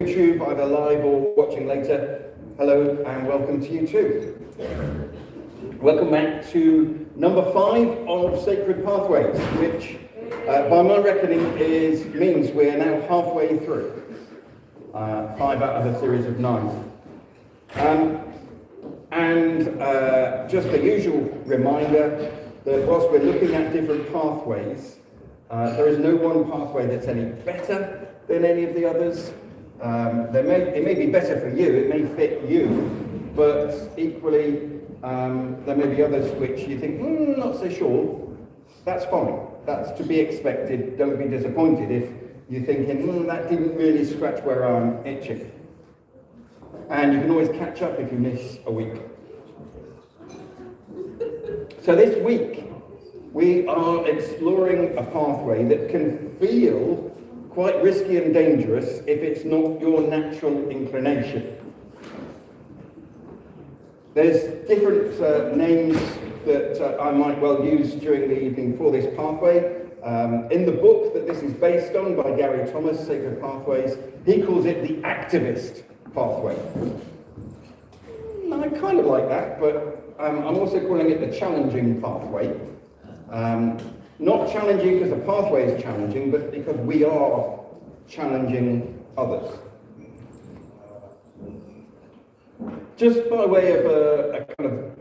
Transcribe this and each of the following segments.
YouTube, either live or watching later, hello and welcome to you too. Welcome back to number 5 of Sacred Pathways, which by my reckoning means we're now halfway through. 5 out of a series of 9. Just the usual reminder that whilst we're looking at different pathways, there is no one pathway that's any better than any of the others. It may be better for you, it may fit you, but equally there may be others which you think, not so sure. That's fine, that's to be expected. Don't be disappointed if you're thinking, that didn't really scratch where I'm itching. And you can always catch up if you miss a week. So this week we are exploring a pathway that can feel quite risky and dangerous if it's not your natural inclination. There's different names that I might well use during the evening for this pathway. In the book that this is based on by Gary Thomas, Sacred Pathways, he calls it the activist pathway. I kind of like that, but I'm also calling it the challenging pathway. Not challenging because the pathway is challenging, but because we are challenging others. Just by way of a kind of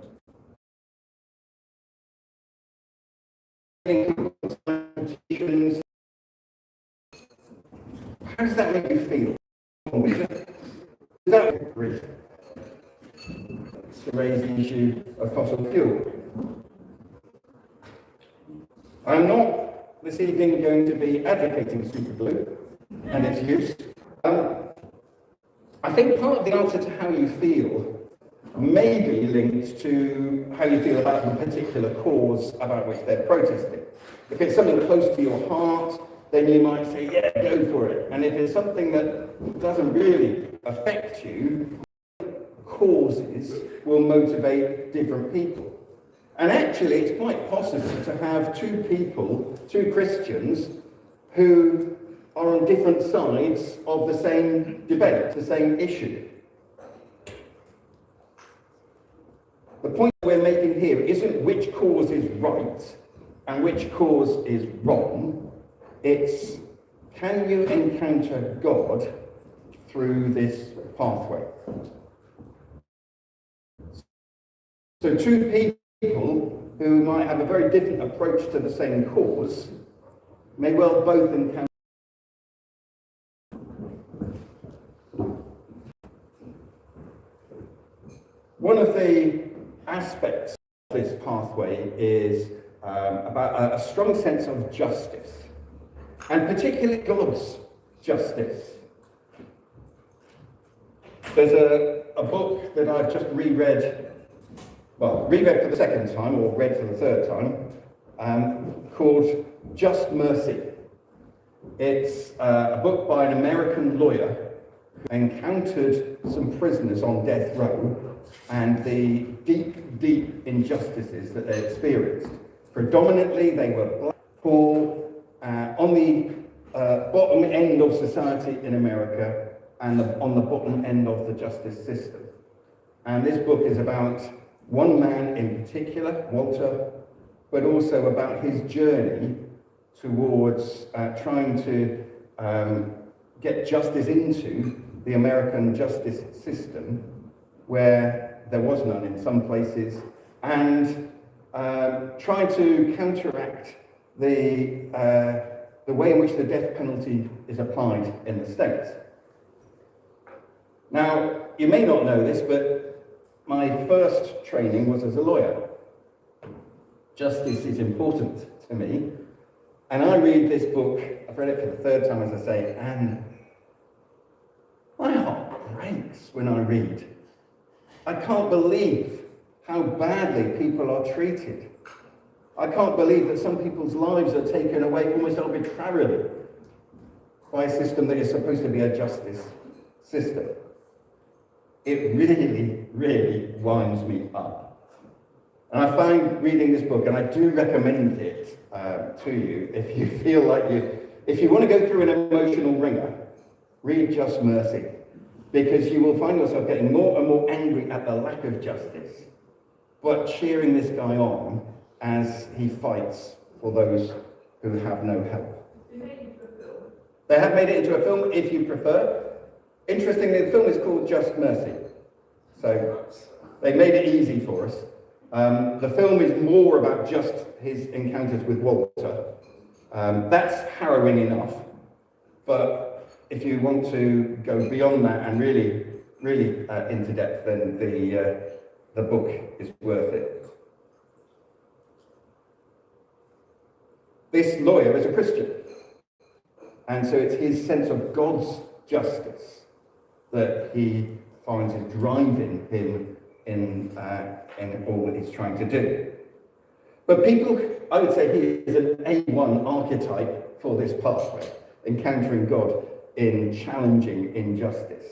how does that make you feel? Is that agree? To raise the issue of fossil fuel. I'm not this evening going to be advocating superglue and its use. I think part of the answer to how you feel may be linked to how you feel about the particular cause about which they're protesting. If it's something close to your heart, then you might say, yeah, go for it. And if it's something that doesn't really affect you, cause causes will motivate different people. And actually, it's quite possible to have two Christians, who are on different sides of the same debate, the same issue. The point we're making here isn't which cause is right and which cause is wrong. It's, can you encounter God through this pathway? So two people who might have a very different approach to the same cause may well both encounter. One of the aspects of this pathway is about a strong sense of justice, and particularly God's justice. There's a book that I've just reread for the second time, or read for the third time, called Just Mercy. It's a book by an American lawyer who encountered some prisoners on death row and the deep, deep injustices that they experienced. Predominantly, they were black, poor, on the bottom end of society in America, and on the bottom end of the justice system. And this book is about one man in particular, Walter, but also about his journey towards trying to get justice into the American justice system, where there was none in some places, and try to counteract the way in which the death penalty is applied in the States. Now, you may not know this, but my first training was as a lawyer. Justice is important to me, and I read this book, I've read it for the third time, as I say, and my heart breaks when I read. I can't believe how badly people are treated. I can't believe that some people's lives are taken away almost arbitrarily by a system that is supposed to be a justice system. It really, really winds me up. And I find reading this book, and I do recommend it to you, if you feel like if you want to go through an emotional wringer, read Just Mercy, because you will find yourself getting more and more angry at the lack of justice, but cheering this guy on as he fights for those who have no help. They made it into a film. They have made it into a film, if you prefer. Interestingly, the film is called Just Mercy. So they made it easy for us. The film is more about just his encounters with Walter. That's harrowing enough, but if you want to go beyond that and really, really into depth, then the book is worth it. This lawyer is a Christian, and so it's his sense of God's justice that he finds is driving him in all that he's trying to do. But people, I would say he is an A1 archetype for this pathway, encountering God in challenging injustice.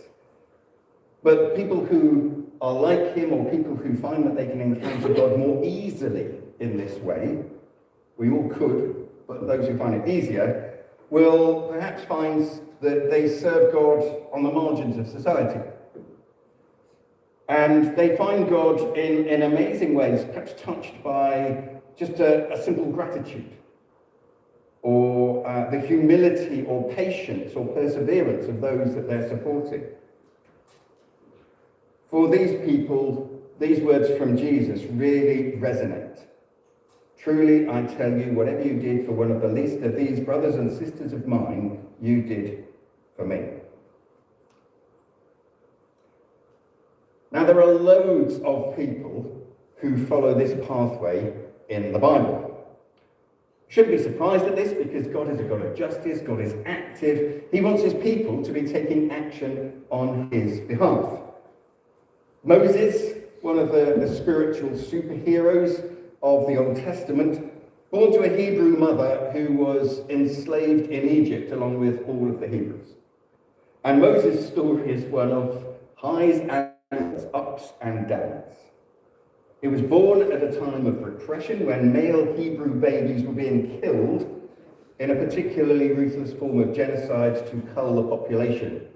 But people who are like him, or people who find that they can encounter God more easily in this way, we all could, but those who find it easier, will perhaps find that they serve God on the margins of society. And they find God in amazing ways, perhaps touched by just a simple gratitude, or the humility or patience or perseverance of those that they're supporting. For these people, these words from Jesus really resonate. Truly, I tell you, whatever you did for one of the least of these brothers and sisters of mine, you did for me. Now, there are loads of people who follow this pathway in the Bible. Shouldn't be surprised at this, because God is a God of justice, God is active. He wants his people to be taking action on his behalf. Moses, one of the spiritual superheroes of the Old Testament, born to a Hebrew mother who was enslaved in Egypt along with all of the Hebrews. And Moses' story is one of highs and ways, ups and downs. He was born at a time of repression when male Hebrew babies were being killed in a particularly ruthless form of genocide to cull the population.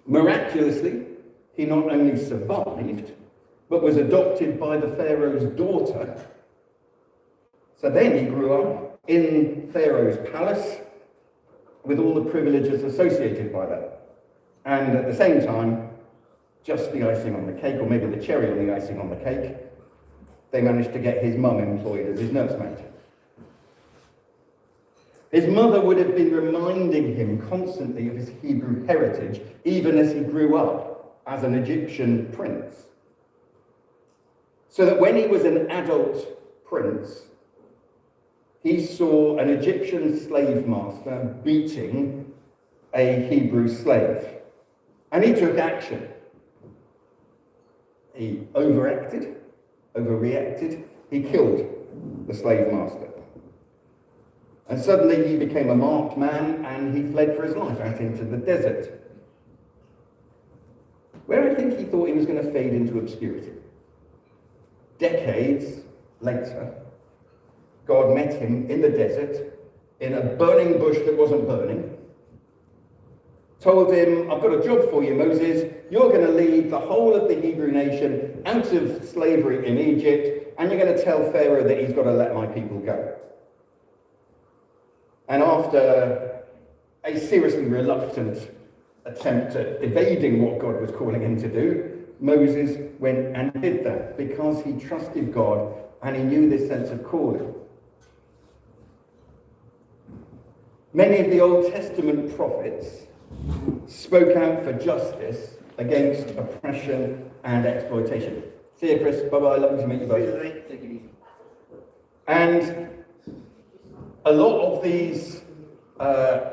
Miraculously, he not only survived, but was adopted by the Pharaoh's daughter. So then he grew up in Pharaoh's palace with all the privileges associated by that. And at the same time, just the icing on the cake, or maybe the cherry on the icing on the cake, they managed to get his mum employed as his nursemaid. His mother would have been reminding him constantly of his Hebrew heritage, even as he grew up as an Egyptian prince. So that when he was an adult prince, he saw an Egyptian slave master beating a Hebrew slave. And he took action. He overreacted, he killed the slave master. And suddenly he became a marked man and he fled for his life out into the desert, where I think he thought he was going to fade into obscurity. Decades later, God met him in the desert, in a burning bush that wasn't burning, told him, I've got a job for you, Moses. You're going to lead the whole of the Hebrew nation out of slavery in Egypt, and you're going to tell Pharaoh that he's got to let my people go. And after a seriously reluctant attempt at evading what God was calling him to do, Moses went and did that because he trusted God and he knew this sense of calling. Many of the Old Testament prophets spoke out for justice against oppression and exploitation. See you, Chris. Bye-bye. Lovely to meet you both. Take it easy. And a lot of these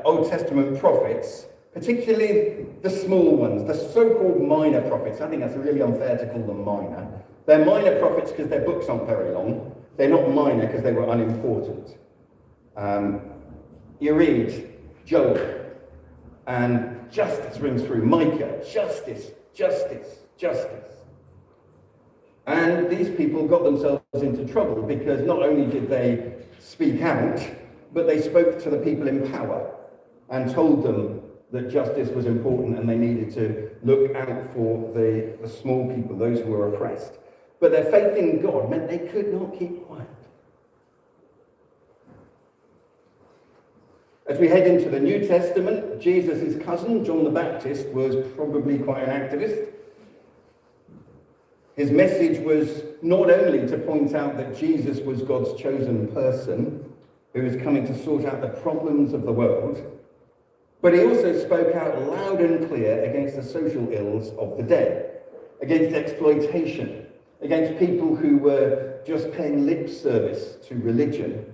Old Testament prophets, particularly the small ones, the so-called minor prophets, I think that's really unfair to call them minor. They're minor prophets because their books aren't very long. They're not minor because they were unimportant. You read Job, and justice rings through. Micah, justice, justice, justice. And these people got themselves into trouble because not only did they speak out, but they spoke to the people in power and told them that justice was important and they needed to look out for the small people, those who were oppressed. But their faith in God meant they could not keep quiet. As we head into the New Testament, Jesus' cousin, John the Baptist, was probably quite an activist. His message was not only to point out that Jesus was God's chosen person who was coming to sort out the problems of the world, but he also spoke out loud and clear against the social ills of the day, against exploitation, against people who were just paying lip service to religion.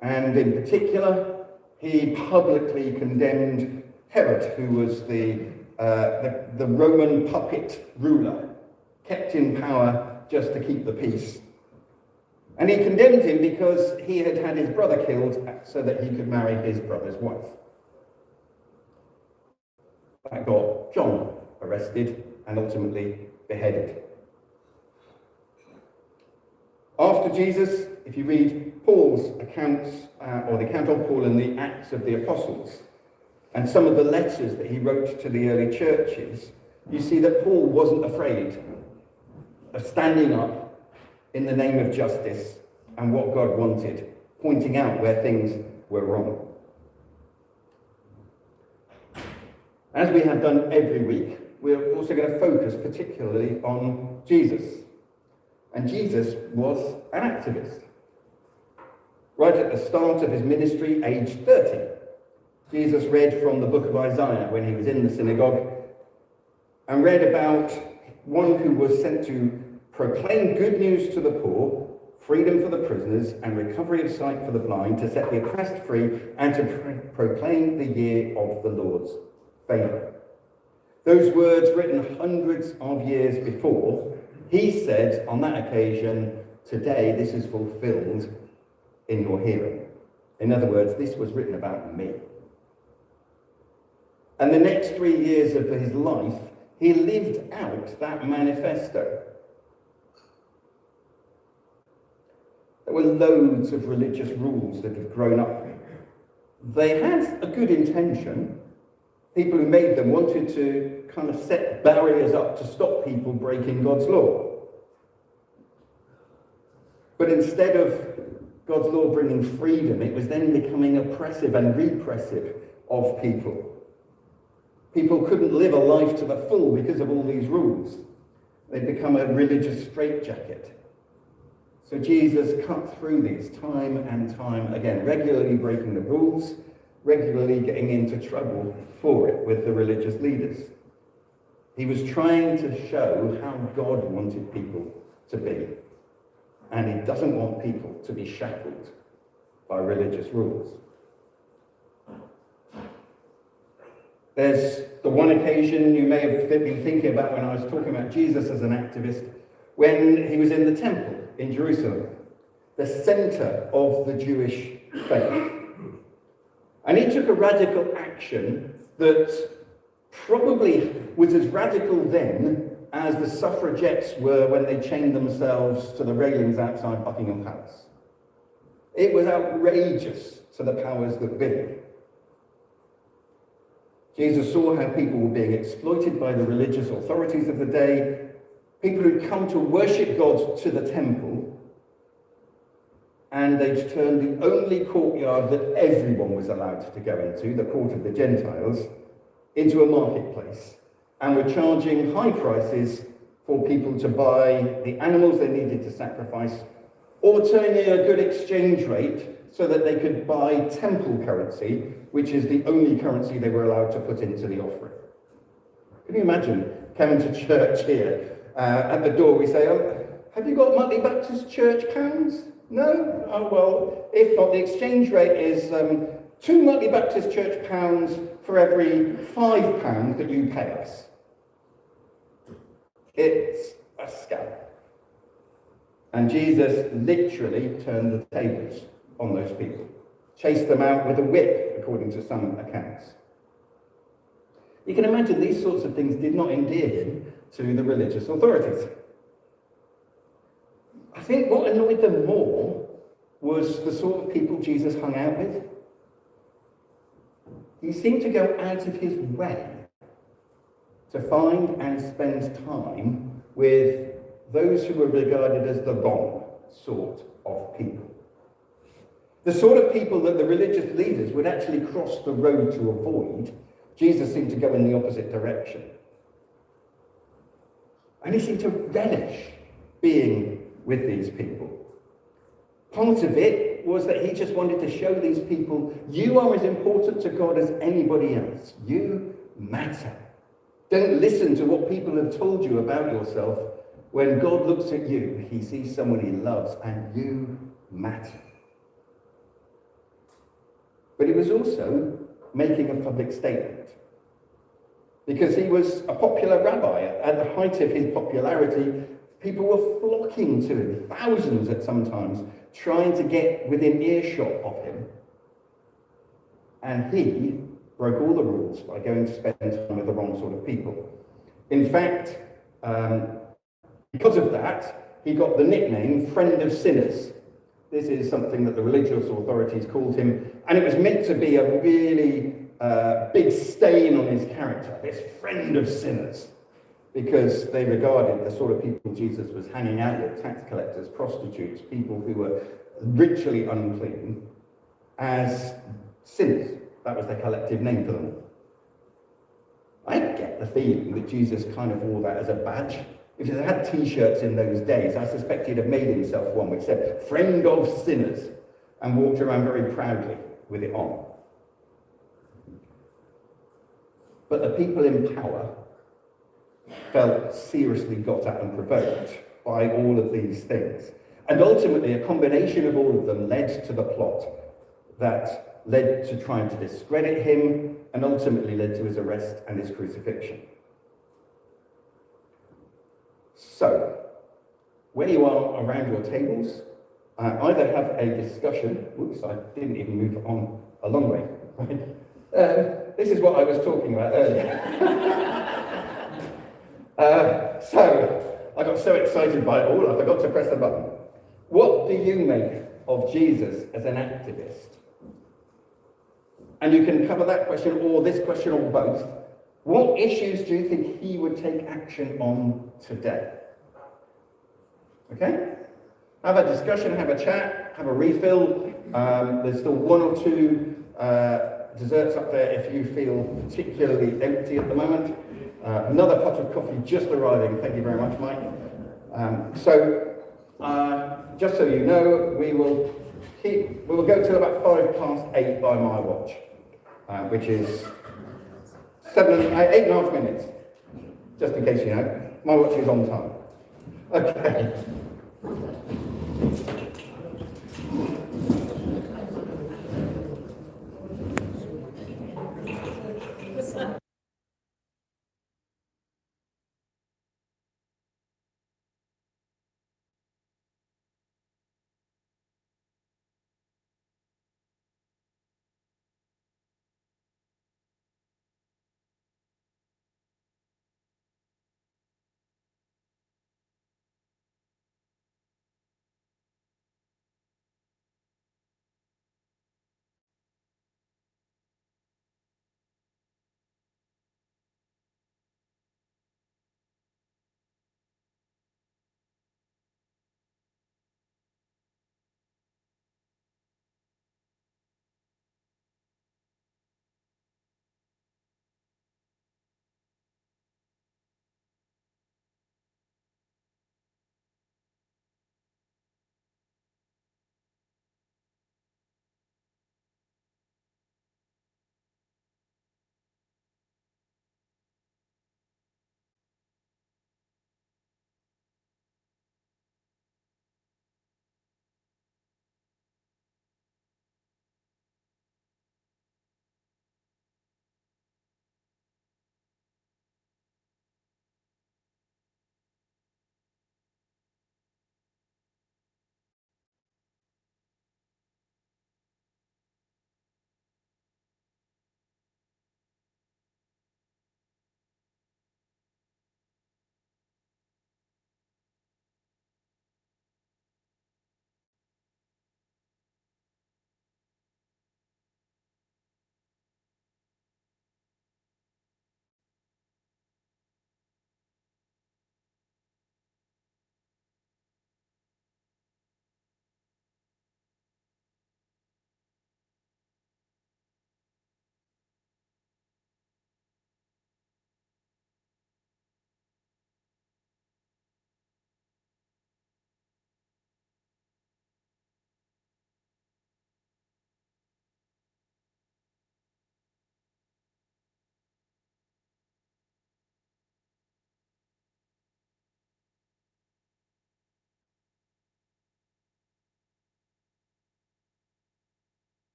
And in particular, he publicly condemned Herod, who was the Roman puppet ruler, kept in power just to keep the peace. And he condemned him because he had had his brother killed so that he could marry his brother's wife. That got John arrested and ultimately beheaded. After Jesus, if you read Paul's accounts, or the account of Paul in the Acts of the Apostles, and some of the letters that he wrote to the early churches, you see that Paul wasn't afraid of standing up in the name of justice and what God wanted, pointing out where things were wrong. As we have done every week, we're also going to focus particularly on Jesus. And Jesus was an activist. Right at the start of his ministry, age 30, Jesus read from the book of Isaiah when he was in the synagogue and read about one who was sent to proclaim good news to the poor, freedom for the prisoners, and recovery of sight for the blind, to set the oppressed free, and to proclaim the year of the Lord's favour. Those words, written hundreds of years before, he said on that occasion, today this is fulfilled in your hearing. In other words, this was written about me. And the next 3 years of his life, he lived out that manifesto. There were loads of religious rules that had grown up. They had a good intention. People who made them wanted to kind of set barriers up to stop people breaking God's law. But instead of God's law bringing freedom, it was then becoming oppressive and repressive of people. People couldn't live a life to the full because of all these rules. They'd become a religious straitjacket. So Jesus cut through these time and time again, regularly breaking the rules, regularly getting into trouble for it with the religious leaders. He was trying to show how God wanted people to be. And he doesn't want people to be shackled by religious rules. There's the one occasion you may have been thinking about when I was talking about Jesus as an activist, when he was in the temple in Jerusalem, the center of the Jewish faith. And he took a radical action that probably was as radical then as the suffragettes were when they chained themselves to the railings outside Buckingham Palace. It was outrageous to the powers that be. Jesus saw how people were being exploited by the religious authorities of the day, people who'd come to worship God to the temple, and they'd turned the only courtyard that everyone was allowed to go into, the court of the Gentiles, into a marketplace, and were charging high prices for people to buy the animals they needed to sacrifice, or turning in a good exchange rate so that they could buy temple currency, which is the only currency they were allowed to put into the offering. Can you imagine coming to church here? At the door we say, "Oh, have you got Mutley Baptist Church pounds? No? Oh, well, if not, the exchange rate is 2 Mutley Baptist Church pounds for every £5 that you pay us." It's a scam. And Jesus literally turned the tables on those people, chased them out with a whip, according to some accounts. You can imagine these sorts of things did not endear him to the religious authorities. I think what annoyed them more was the sort of people Jesus hung out with. He seemed to go out of his way to find and spend time with those who were regarded as the wrong sort of people. The sort of people that the religious leaders would actually cross the road to avoid. Jesus seemed to go in the opposite direction. And he seemed to relish being with these people. Part of it was that he just wanted to show these people, you are as important to God as anybody else. You matter. Don't listen to what people have told you about yourself. When God looks at you, he sees someone he loves, and you matter. But he was also making a public statement, because he was a popular rabbi. At the height of his popularity, people were flocking to him, thousands at some times, trying to get within earshot of him. And he broke all the rules by going to spend time with the wrong sort of people. In fact, because of that, he got the nickname Friend of Sinners. This is something that the religious authorities called him, and it was meant to be a really big stain on his character, this friend of sinners, because they regarded the sort of people Jesus was hanging out with, tax collectors, prostitutes, people who were ritually unclean, as sinners. That was their collective name for them. I get the feeling that Jesus kind of wore that as a badge. If he had t-shirts in those days, I suspect he'd have made himself one which said, Friend of Sinners, and walked around very proudly with it on. But the people in power felt seriously got at and provoked by all of these things. And ultimately, a combination of all of them led to the plot that led to trying to discredit him and ultimately led to his arrest and his crucifixion. So, where you are around your tables, either have a discussion, whoops, I didn't even move on a long way, this is what I was talking about earlier. So, I got so excited by it all, I forgot to press the button. What do you make of Jesus as an activist? And you can cover that question or this question or both. What issues do you think he would take action on today? Okay? Have a discussion, have a chat, have a refill. There's still one or two desserts up there if you feel particularly empty at the moment. Another pot of coffee just arriving. Thank you very much, Mike. Just so you know, we will go till about 8:05 by my watch, which is 8.5 minutes. Just in case you know, my watch is on time. Okay.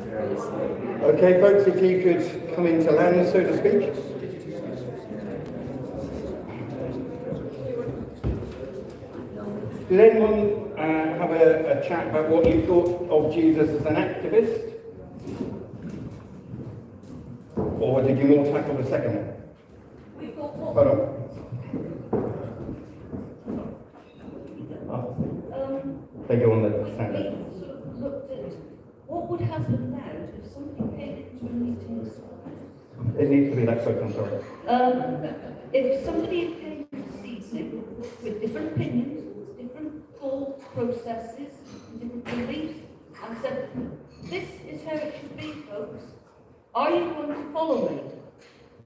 Okay, folks, if you could come into land, so to speak. Did anyone have a chat about what you thought of Jesus as an activist? Or did you more tackle the second one? Hold on. They go on the standard. We sort of looked at what would happen now if somebody came into a meeting. It needs to be that quick, I'm sorry. If somebody came to see me with different opinions, different thought processes, different beliefs, and said, "This is how it should be, folks. Are you going to follow me?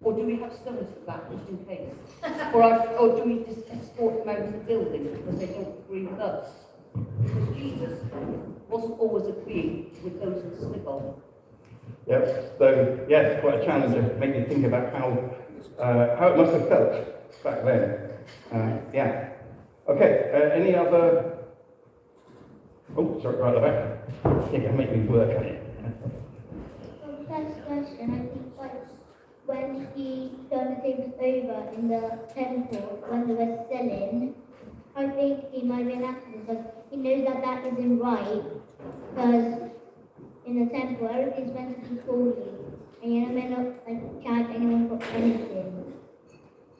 Or do we have stones for that, just in case? Or do we just escort them out of the building because they don't agree with us?" Because Jesus wasn't always agreeing with those in Snibble. Yep. So yes, quite a challenge to make you think about how it must have felt back then. Yeah. Okay. Any other? Oh, sorry, right at the back. You can make me work on it. The first question, I think, was when he turned the tables over in the temple when they were selling. I think he might be an activist because he knows that that isn't right. Because in the temple, everything's meant to be holy, and you're not meant to charge anyone for anything.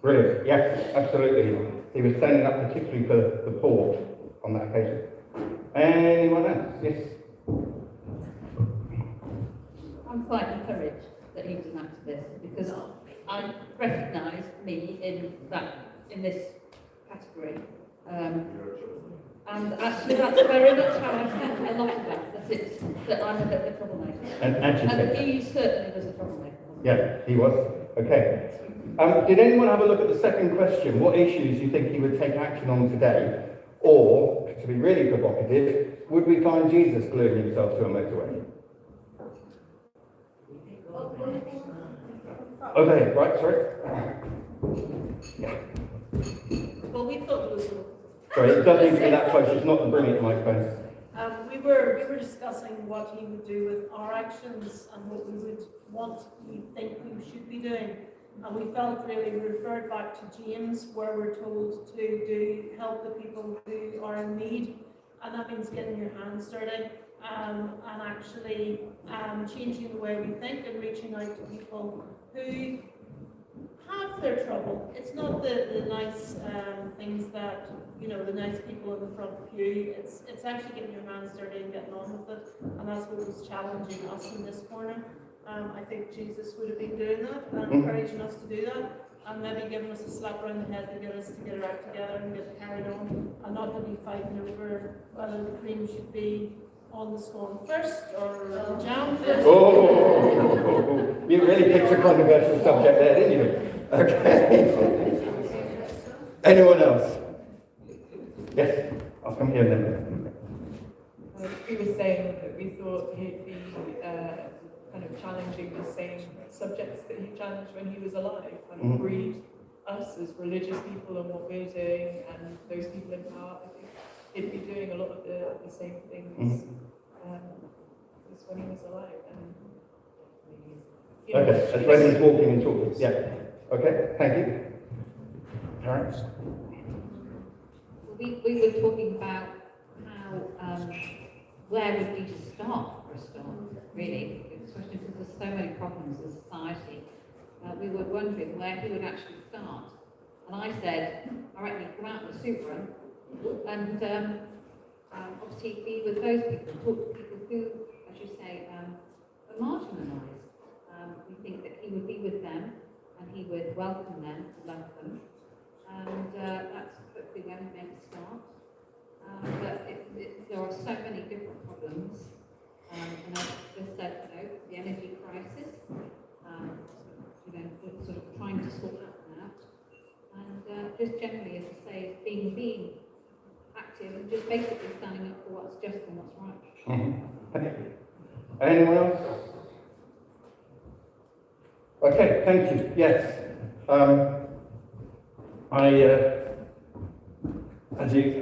Brilliant. Yes, absolutely. He was standing up particularly for the poor on that occasion. Anyone else? Yes. I'm quite encouraged that he was an activist because I recognise me in this category. And actually that's very much how I felt a lot of that I'm a bit of a troublemaker. An agitator. And he certainly was a troublemaker. Yeah, he was. Okay. Did anyone have a look at the second question? What issues do you think he would take action on today? Or, to be really provocative, would we find Jesus gluing himself to a motorway? Okay, right, sorry. Yeah. Well, we thought it was. Sorry, it does need to be that close. It's not the brilliant microphone. We were discussing what he would do with our actions and what we would want, we think we should be doing. And we felt really we referred back to James, where we're told to help the people who are in need, and that means getting your hands dirty and actually changing the way we think and reaching out to people who have their trouble. It's not the nice things that, the nice people in the front pew. It's actually getting your hands dirty and getting on with it, and that's what was challenging us in this corner. I think Jesus would have been doing that and encouraging us to do that, and maybe giving us a slap around the head to get us to get our act together and get carried on, and not to be fighting over whether the cream should be on the scone first or the jam first. Oh, you really picked a controversial subject there, didn't you? Okay. Anyone else? Yes, I'll come here then. He was saying that we thought he'd be kind of challenging the same subjects that he challenged when he was alive, and breed us as religious people and what we're doing, and those people in power. I think he'd be doing a lot of the same things as when he was alive. And Okay, that's when he's walking and talking. Yeah. Okay, thank you. Parents? We were talking about how, where would we start for a start, really, especially because there's so many problems in society. We were wondering where he would actually start. And I said, all right, we come out in the soup run and obviously be with those people, talk to people who, as you say, are marginalised. We think that he would be with them and he would welcome them, love them. And that's hopefully where we make a start. But there are so many different problems. And as I said, the energy crisis, sort of trying to sort that one out. And just generally, as I say, being active and just basically standing up for what's just and what's right. Anyone else? Okay, thank you. Yes.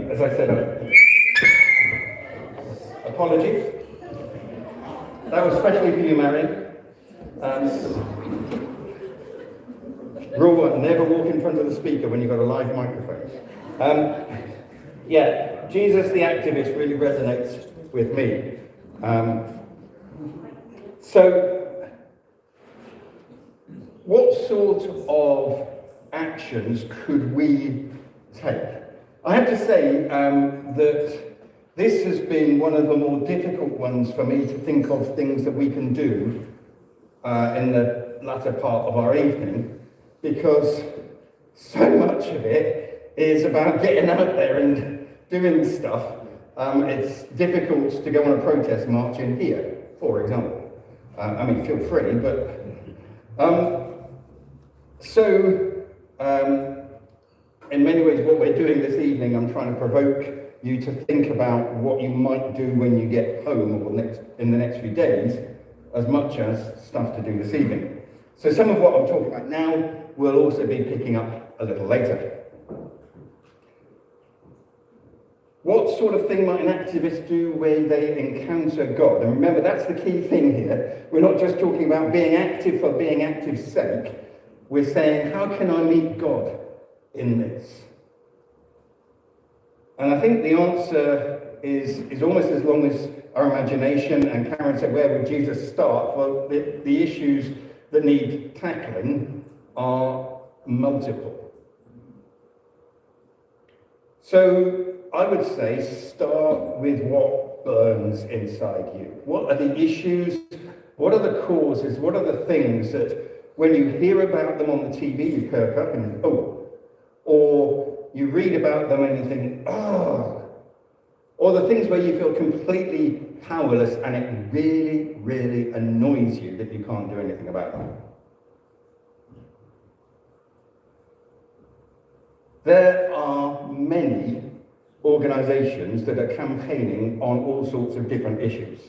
As I said, apologies. That was especially for you, Mary. Rule one, never walk in front of the speaker when you've got a live microphone. Yeah, Jesus the activist really resonates with me. So, what sort of actions could we take? I have to say that this has been one of the more difficult ones for me to think of things that we can do in the latter part of our evening, because so much of it is about getting out there and doing stuff. It's difficult to go on a protest march in here, for example. I mean, feel free, but... in many ways, what we're doing this evening, I'm trying to provoke you to think about what you might do when you get home or in the next few days, as much as stuff to do this evening. So some of what I'm talking about now will also be picking up a little later. What sort of thing might an activist do when they encounter God? And remember, that's the key thing here. We're not just talking about being active for being active's sake. We're saying, how can I meet God in this? And I think the answer is almost as long as our imagination. And Karen said, where would Jesus start? Well, the issues that need tackling are multiple. So I would say start with what burns inside you. What are the issues? What are the causes? What are the things that when you hear about them on the TV, you perk up and oh, or you read about them and you think, oh, or the things where you feel completely powerless and it really, really annoys you that you can't do anything about them. There are many organisations that are campaigning on all sorts of different issues.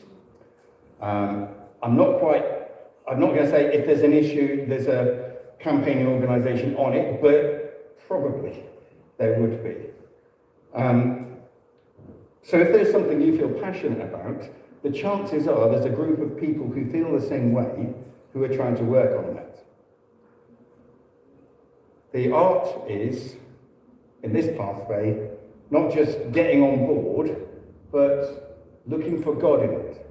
I'm not going to say if there's an issue, there's a campaigning organisation on it, but probably there would be. So if there's something you feel passionate about, the chances are there's a group of people who feel the same way who are trying to work on that. The art is, in this pathway, not just getting on board, but looking for God in it.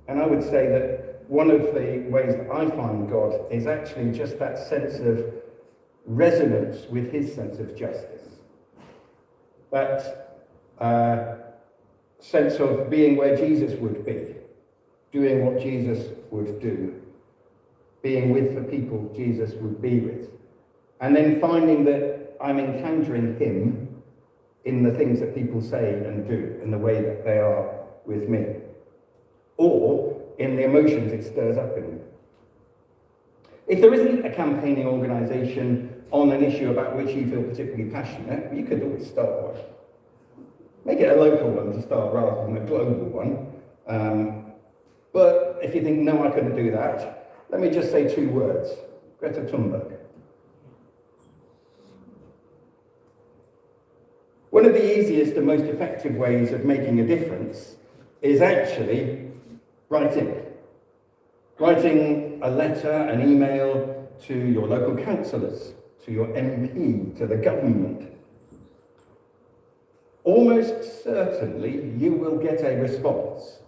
And I would say that one of the ways that I find God is actually just that sense of resonance with his sense of justice. That sense of being where Jesus would be, doing what Jesus would do, being with the people Jesus would be with. And then finding that I'm encountering him in the things that people say and do, in the way that they are with me, or in the emotions it stirs up in me. If there isn't a campaigning organisation on an issue about which you feel particularly passionate, you could always start one. Make it a local one to start rather than a global one. But if you think, no, I couldn't do that, let me just say two words. Greta Thunberg. One of the easiest and most effective ways of making a difference is actually writing. Writing a letter, an email to your local councillors, to your MP, to the government. Almost certainly you will get a response.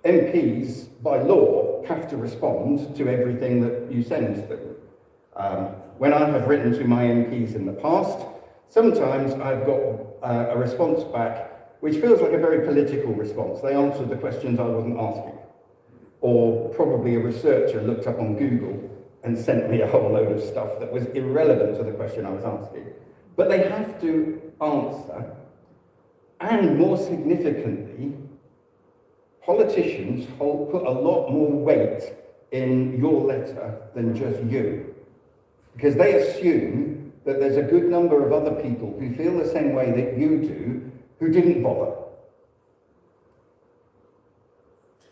MPs, by law, have to respond to everything that you send to them. When I have written to my MPs in the past, sometimes I've got a response back which feels like a very political response. They answered the questions I wasn't asking. Or probably a researcher looked up on Google and sent me a whole load of stuff that was irrelevant to the question I was asking. But they have to answer, and more significantly, politicians put a lot more weight in your letter than just you. Because they assume that there's a good number of other people who feel the same way that you do, who didn't bother.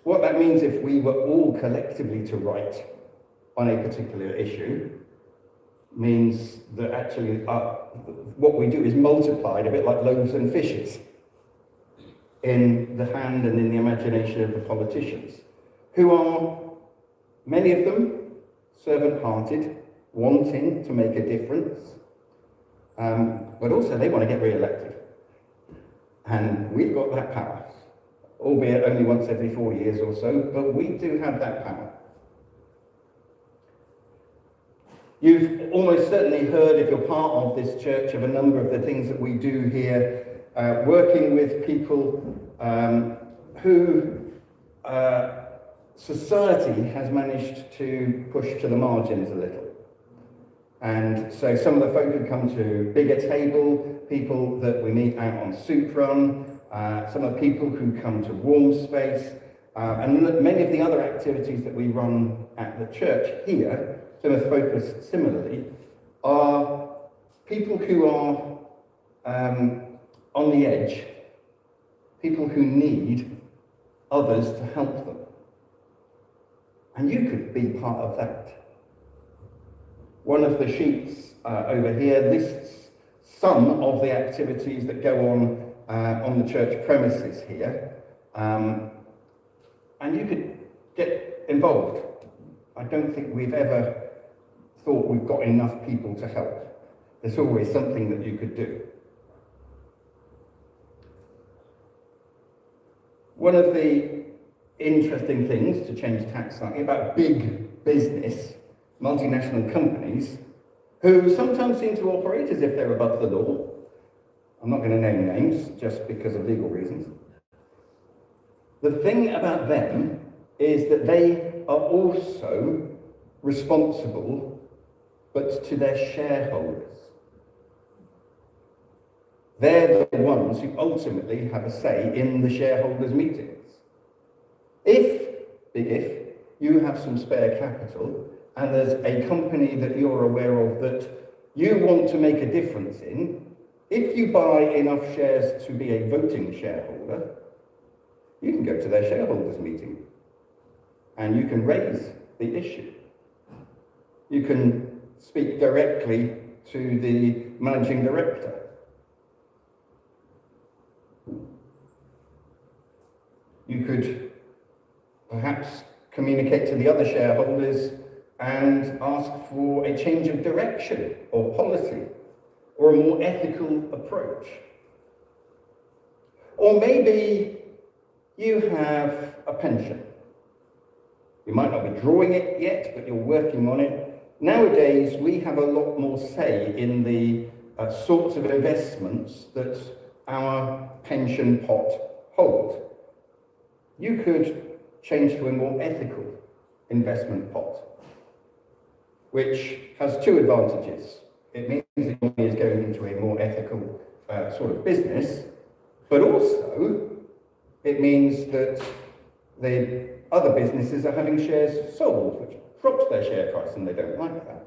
What that means if we were all collectively to write on a particular issue means that actually what we do is multiplied a bit like loaves and fishes. in the hand and in the imagination of the politicians, who are, many of them, servant-hearted, wanting to make a difference, but also they want to get re-elected. And we've got that power, albeit only once every 4 years or so, but we do have that power. You've almost certainly heard, if you're part of this church, of a number of the things that we do here, working with people who society has managed to push to the margins a little. And so some of the folk who come to Bigger Table, people that we meet out on Soup Run, some of the people who come to Warm Space, and many of the other activities that we run at the church here, some of the focus similarly, are people who are on the edge, people who need others to help them. And you could be part of that. One of the sheets over here lists some of the activities that go on the church premises here, and you could get involved. I don't think we've ever thought we've got enough people to help. There's always something that you could do. One of the interesting things, to change tack slightly, about big business, multinational companies, who sometimes seem to operate as if they're above the law. I'm not going to name names, just because of legal reasons. The thing about them is that they are also responsible, but to their shareholders. They're the ones who ultimately have a say in the shareholders' meetings. If you have some spare capital, and there's a company that you're aware of that you want to make a difference in, if you buy enough shares to be a voting shareholder, you can go to their shareholders' meeting and you can raise the issue. You can speak directly to the managing director. You could perhaps communicate to the other shareholders and ask for a change of direction or policy or a more ethical approach. Or maybe you have a pension. You might not be drawing it yet, but you're working on it. Nowadays, we have a lot more say in the sorts of investments that our pension pot holds. You could change to a more ethical investment pot, which has two advantages. It means that your money is going into a more ethical sort of business, but also it means that the other businesses are having shares sold, which drops their share price, and they don't like that.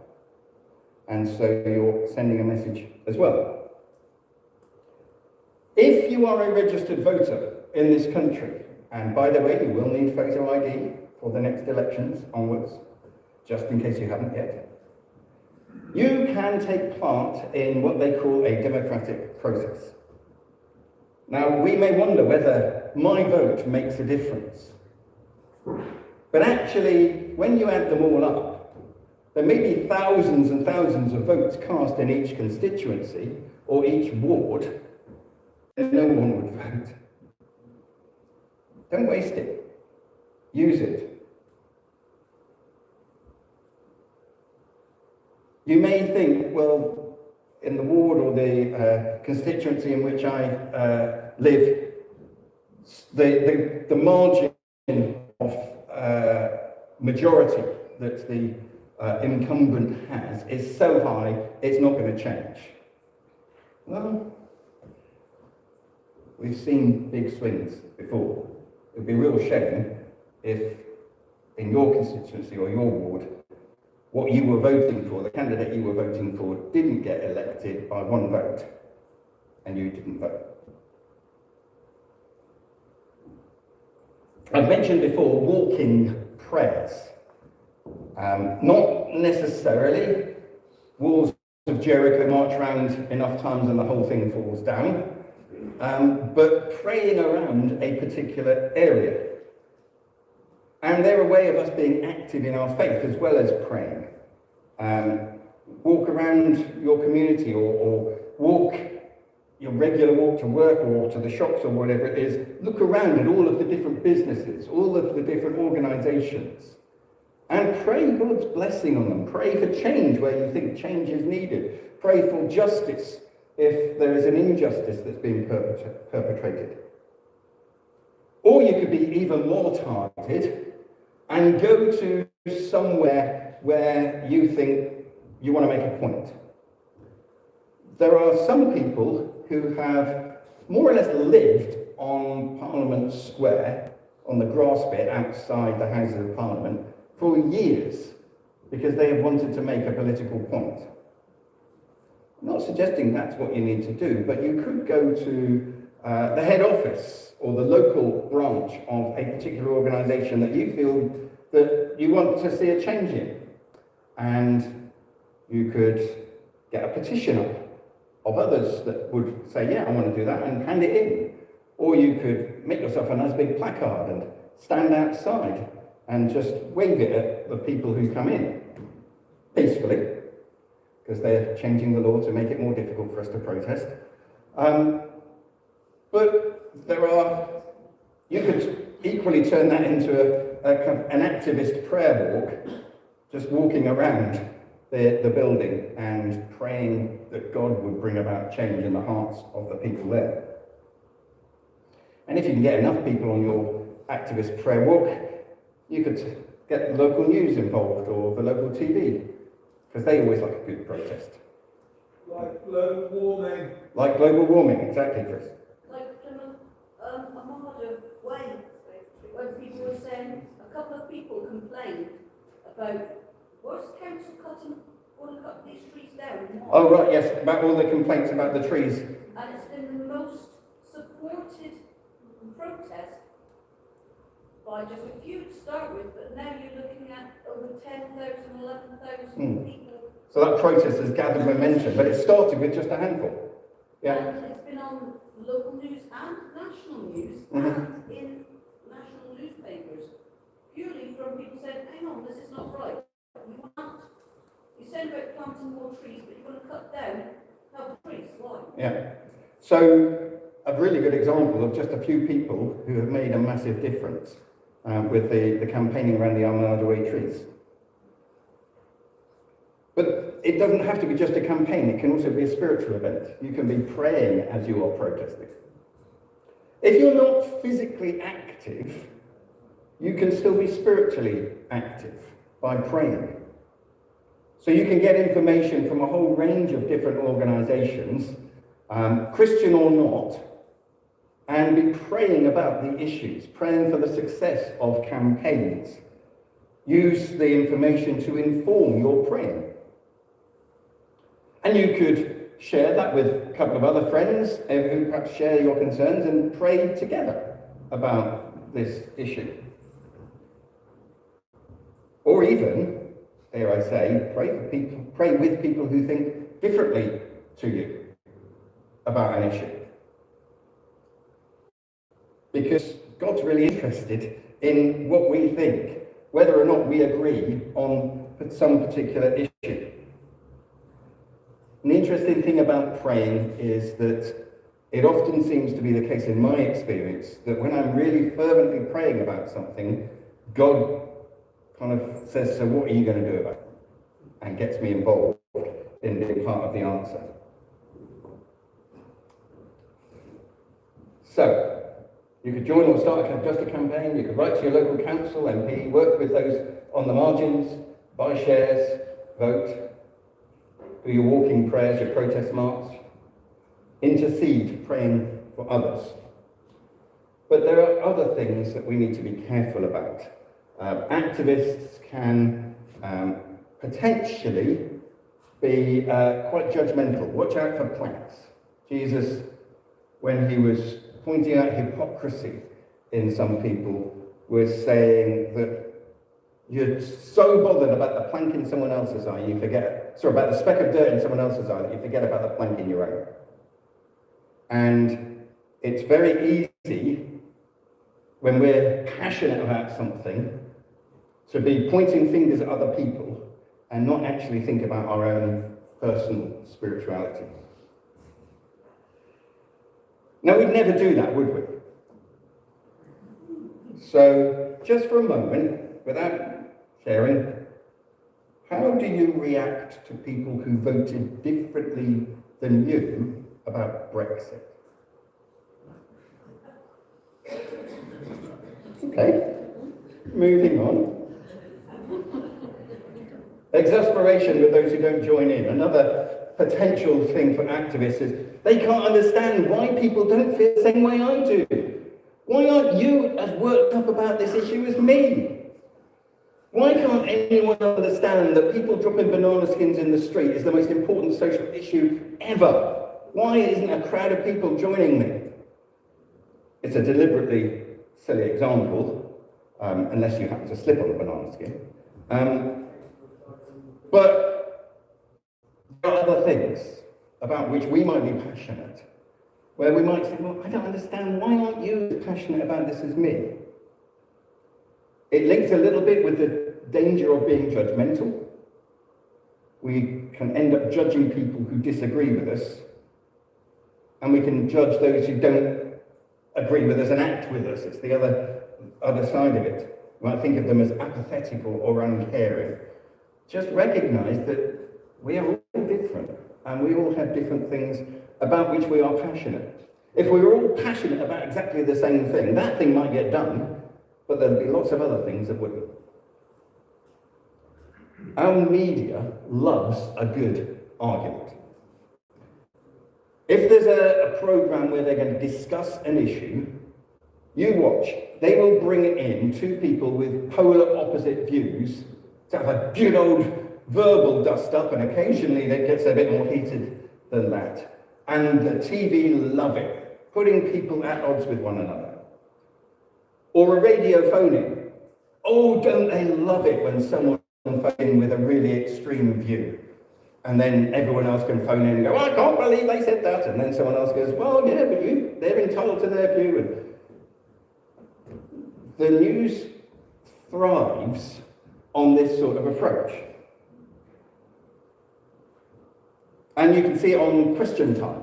And so you're sending a message as well. If you are a registered voter in this country, and by the way, you will need photo ID for the next elections onwards, just in case you haven't yet, you can take part in what they call a democratic process. Now, we may wonder whether my vote makes a difference. But actually, when you add them all up, there may be thousands and thousands of votes cast in each constituency or each ward, and no one would vote. Don't waste it. Use it. You may think, well, in the ward or the constituency in which I live, the margin of majority that the incumbent has is so high, it's not going to change. Well, we've seen big swings before. It would be a real shame if in your constituency or your ward, what you were voting for, the candidate you were voting for, didn't get elected by one vote, and you didn't vote. I've mentioned before walking prayers. Not necessarily walls of Jericho march round enough times and the whole thing falls down. but praying around a particular area. And they're a way of us being active in our faith as well as praying. Walk around your community or walk your regular walk to work or to the shops or whatever it is. Look around at all of the different businesses, all of the different organisations, and pray God's blessing on them. Pray for change where you think change is needed. Pray for justice if there is an injustice that's being perpetrated. Or you could be even more targeted and go to somewhere where you think you want to make a point. There are some people who have more or less lived on Parliament Square, on the grass bit outside the Houses of Parliament, for years because they have wanted to make a political point. I'm not suggesting that's what you need to do, but you could go to the head office or the local branch of a particular organisation that you feel that you want to see a change in. And you could get a petition up of others that would say, yeah, I want to do that, and hand it in. Or you could make yourself a nice big placard and stand outside and just wave it at the people who come in, peacefully, because they're changing the law to make it more difficult for us to protest. But you could equally turn that into an activist prayer walk, just walking around the building and praying that God would bring about change in the hearts of the people there. And if you can get enough people on your activist prayer walk, you could get the local news involved or the local TV, because they always like a good protest. Like global warming. Like global warming, exactly, Chris. Like a modern way, when people were saying, a couple of people complained about, what's council want to cut these trees down? Why? Oh, right, yes, about all the complaints about the trees. And it's been the most supported protest by just a few to start with, but now you're looking at over 10,000, 11,000 people. So that protest has gathered momentum, but it started with just a handful. Yeah. And it's been on local news and national news Mhm. and in national newspapers, purely from people saying, hang on, this is not right. You said about planting more trees, but you're going to cut down healthy trees. Why? Yeah. So a really good example of just a few people who have made a massive difference with the campaigning around the Armada Way trees. But it doesn't have to be just a campaign, it can also be a spiritual event. You can be praying as you are protesting. If you're not physically active, you can still be spiritually active by praying. So you can get information from a whole range of different organisations, Christian or not, and be praying about the issues, praying for the success of campaigns. Use the information to inform your praying. And you could share that with a couple of other friends who perhaps share your concerns and pray together about this issue. Or even, dare I say, pray with people who think differently to you about an issue. Because God's really interested in what we think, whether or not we agree on some particular issue. And the interesting thing about praying is that it often seems to be the case in my experience that when I'm really fervently praying about something, God kind of says, so what are you going to do about it? And gets me involved in being part of the answer. So, you could join or start just a campaign, you could write to your local council, MP, work with those on the margins, buy shares, vote, do your walking prayers, your protest march, intercede, praying for others. But there are other things that we need to be careful about. Activists can potentially be quite judgmental. Watch out for planks. Jesus, when he was pointing out hypocrisy in some people, was saying that you're so bothered about the plank in someone else's eye, you forget, about the speck of dirt in someone else's eye, that you forget about the plank in your own. And It's very easy when we're passionate about something to be pointing fingers at other people and not actually think about our own personal spirituality. Now, we'd never do that, would we? So, just for a moment, without sharing, how do you react to people who voted differently than you about Brexit? Okay, moving on. Exasperation with those who don't join in. Another potential thing for activists is they can't understand why people don't feel the same way I do. Why aren't you as worked up about this issue as me? Why can't anyone understand that people dropping banana skins in the street is the most important social issue ever? Why isn't a crowd of people joining me? It's a deliberately silly example, unless you happen to slip on a banana skin. But there are other things about which we might be passionate, where we might say, well, I don't understand, why aren't you as passionate about this as me? It links a little bit with the danger of being judgmental. We can end up judging people who disagree with us, and we can judge those who don't agree with us and act with us. It's the other side of it. We might think of them as apathetic or uncaring. Just recognise that we are all different, and we all have different things about which we are passionate. If we were all passionate about exactly the same thing, that thing might get done, but there'll be lots of other things that wouldn't. Our media loves a good argument. If there's a programme where they're going to discuss an issue, you watch. They will bring in two people with polar opposite views to have a good old verbal dust-up, and occasionally that gets a bit more heated than that. And the TV love it, putting people at odds with one another. Or a radio phone-in. Oh, don't they love it when someone phones in with a really extreme view? And then everyone else can phone in and go, oh, I can't believe they said that. And then someone else goes, well, yeah, but they're entitled to their view. And the news thrives on this sort of approach. And you can see it on Question Time.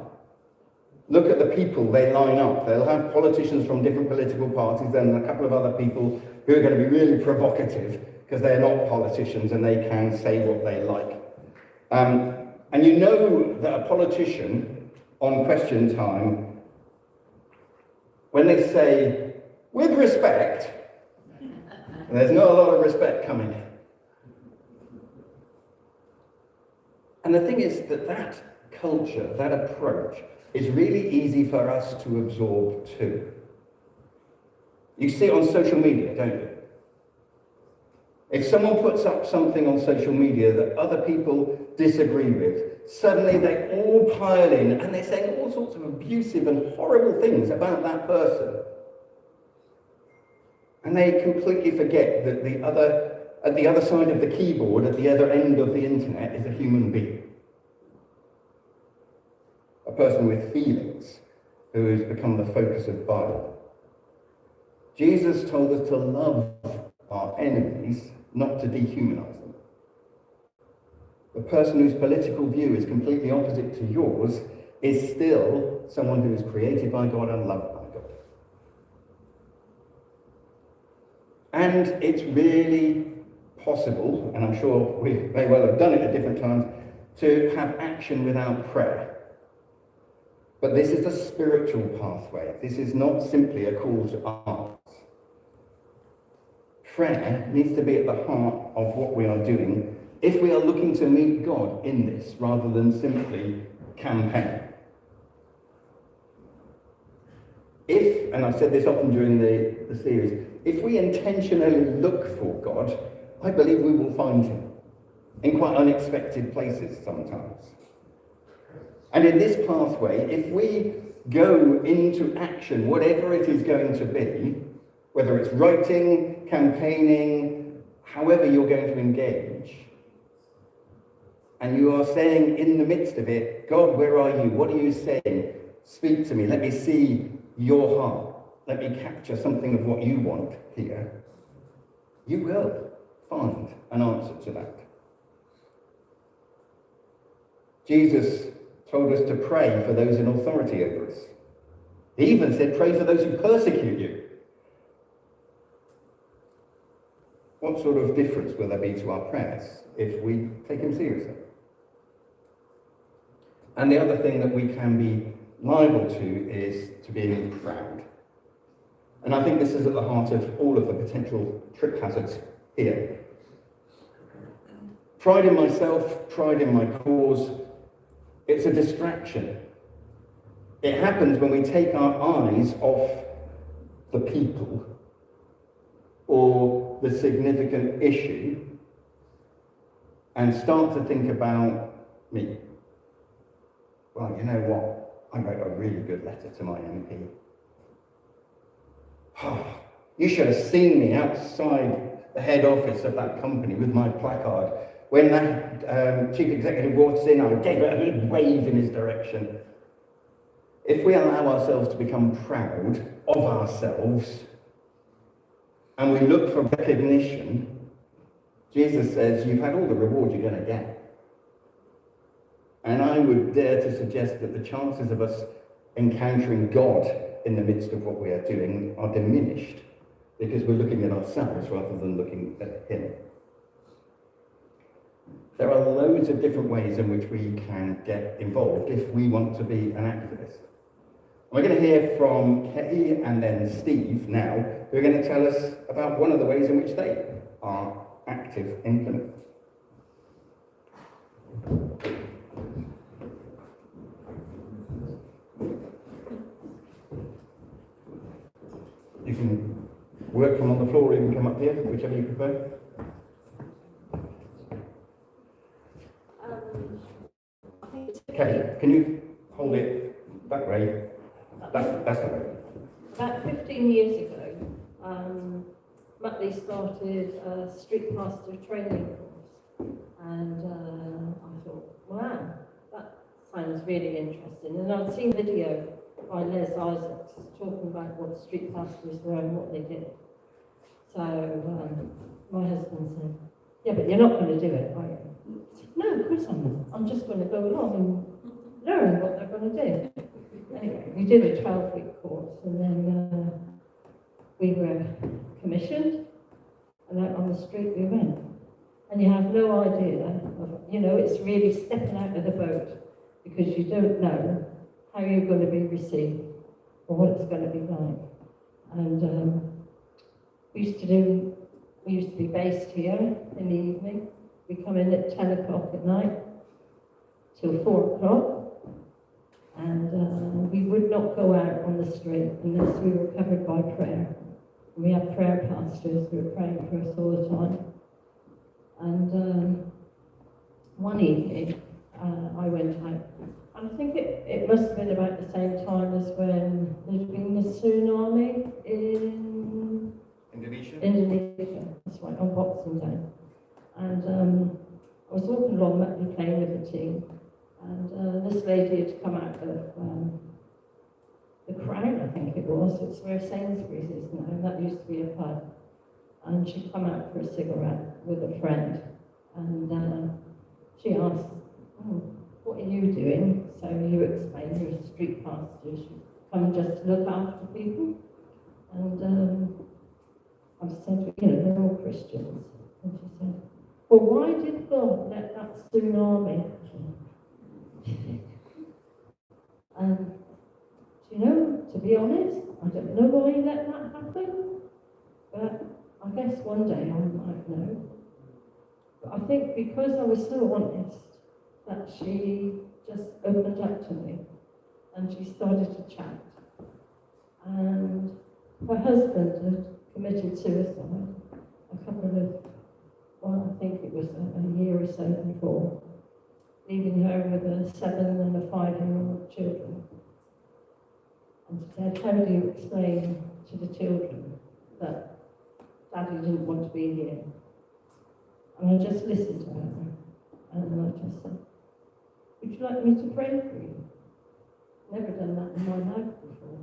Look at the people they line up. They'll have politicians from different political parties, then a couple of other people who are going to be really provocative because they're not politicians and they can say what they like. And you know that a politician on Question Time, when they say, with respect, there's not a lot of respect coming in. And the thing is that culture, that approach, is really easy for us to absorb too. You see it on social media, don't you? If someone puts up something on social media that other people disagree with, suddenly they all pile in and they're saying all sorts of abusive and horrible things about that person. And they completely forget that at the other side of the keyboard, at the other end of the internet, is a human being. A person with feelings who has become the focus of Bible. Jesus told us to love our enemies, not to dehumanize them. The person whose political view is completely opposite to yours is still someone who is created by God and loved by God. And it's really possible, and I'm sure we may well have done it at different times, to have action without prayer. But this is a spiritual pathway. This is not simply a call to arms. Prayer needs to be at the heart of what we are doing if we are looking to meet God in this rather than simply campaign. If, and I've said this often during the series, if we intentionally look for God, I believe we will find him in quite unexpected places sometimes. And in this pathway, if we go into action, whatever it is going to be, whether it's writing, campaigning, however you're going to engage, and you are saying in the midst of it, God, where are you? What are you saying? speak to me, let me see your heart, let me capture something of what you want here, you will find an answer to that. Jesus told us to pray for those in authority over us. He even said, pray for those who persecute you. What sort of difference will there be to our prayers if we take him seriously? And the other thing that we can be liable to is to being proud. And I think this is at the heart of all of the potential trip hazards here. Pride in myself, pride in my cause, it's a distraction. It happens when we take our eyes off the people or the significant issue and start to think about me. Well, you know what? I wrote a really good letter to my MP. You should have seen me outside the head office of that company with my placard. When that chief executive walks in, I gave it a little wave in his direction. If we allow ourselves to become proud of ourselves and we look for recognition, Jesus says, you've had all the reward you're going to get. And I would dare to suggest that the chances of us encountering God in the midst of what we are doing are diminished because we're looking at ourselves rather than looking at him. There are loads of different ways in which we can get involved if we want to be an activist. We're going to hear from Ketty and then Steve now, who are going to tell us about one of the ways in which they are active in Plymouth. You can work from on the floor or even come up here, whichever you prefer. Okay, can you hold it that way? That's the way. About 15 years ago, Muttley started a street pastor training course, and I thought, wow, that sounds really interesting. And I'd seen a video by Les Isaacs talking about what street pastors were and what they did. So my husband said, yeah, but you're not going to do it, are you? I said, no, of course I'm not. I'm just going to go along and learn what they're going to do. Anyway, we did a 12-week course, and then we were commissioned, and out on the street we went. And you have no idea of, it's really stepping out of the boat, because you don't know how you're going to be received, or what it's going to be like. And we used to be based here in the evening. We come in at 10 o'clock at night, till 4 o'clock. And we would not go out on the street unless we were covered by prayer. And we had prayer pastors who were praying for us all the time. And one evening, I went out. And I think it must have been about the same time as when there'd been the tsunami in Indonesia. That's right, on Boxing Day. And I was walking along Muttley Plain with the team. And this lady had come out of the Crown, I think it was. It's where Sainsbury's is now, and that used to be a pub. And she'd come out for a cigarette with a friend. And she asked, what are you doing? So you explained you're a street pastor. You come just to look after people. And I said, they're all Christians. And she said, well, why did God let that tsunami happen? And to be honest, I don't know why he let that happen, but I guess one day I might know. But I think because I was so honest that she just opened up to me and she started to chat. And her husband had committed suicide I think it was a year or so before, leaving her with a 7 and a 5-year-old children. And she said, how do you explain to the children that Daddy didn't want to be here? And I just listened to her, and I just said, would you like me to pray for you? never done that in my life before.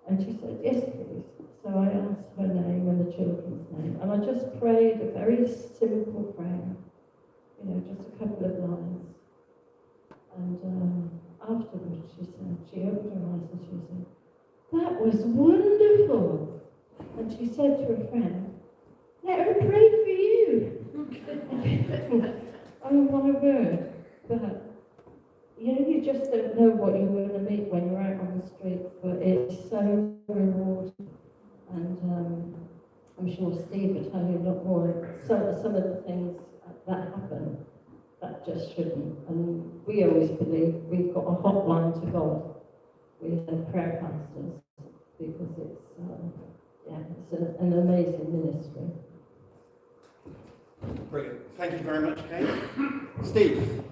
And she said, yes, please. So I asked her name and the children's name, and I just prayed a very simple prayer, you know, just a couple of lines. And afterwards, she said, she opened her eyes and she said, that was wonderful. And she said to her friend, let her pray for you. Oh, my word. But, you know, you just don't know what you're going to meet when you're out on the street, but it's so rewarding. And I'm sure Steve will tell you a lot more. Some of the things that happen, that just shouldn't. And we always believe we've got a hotline to God with the prayer pastors, because it's an amazing ministry. Brilliant. Thank you very much, Kate. Steve.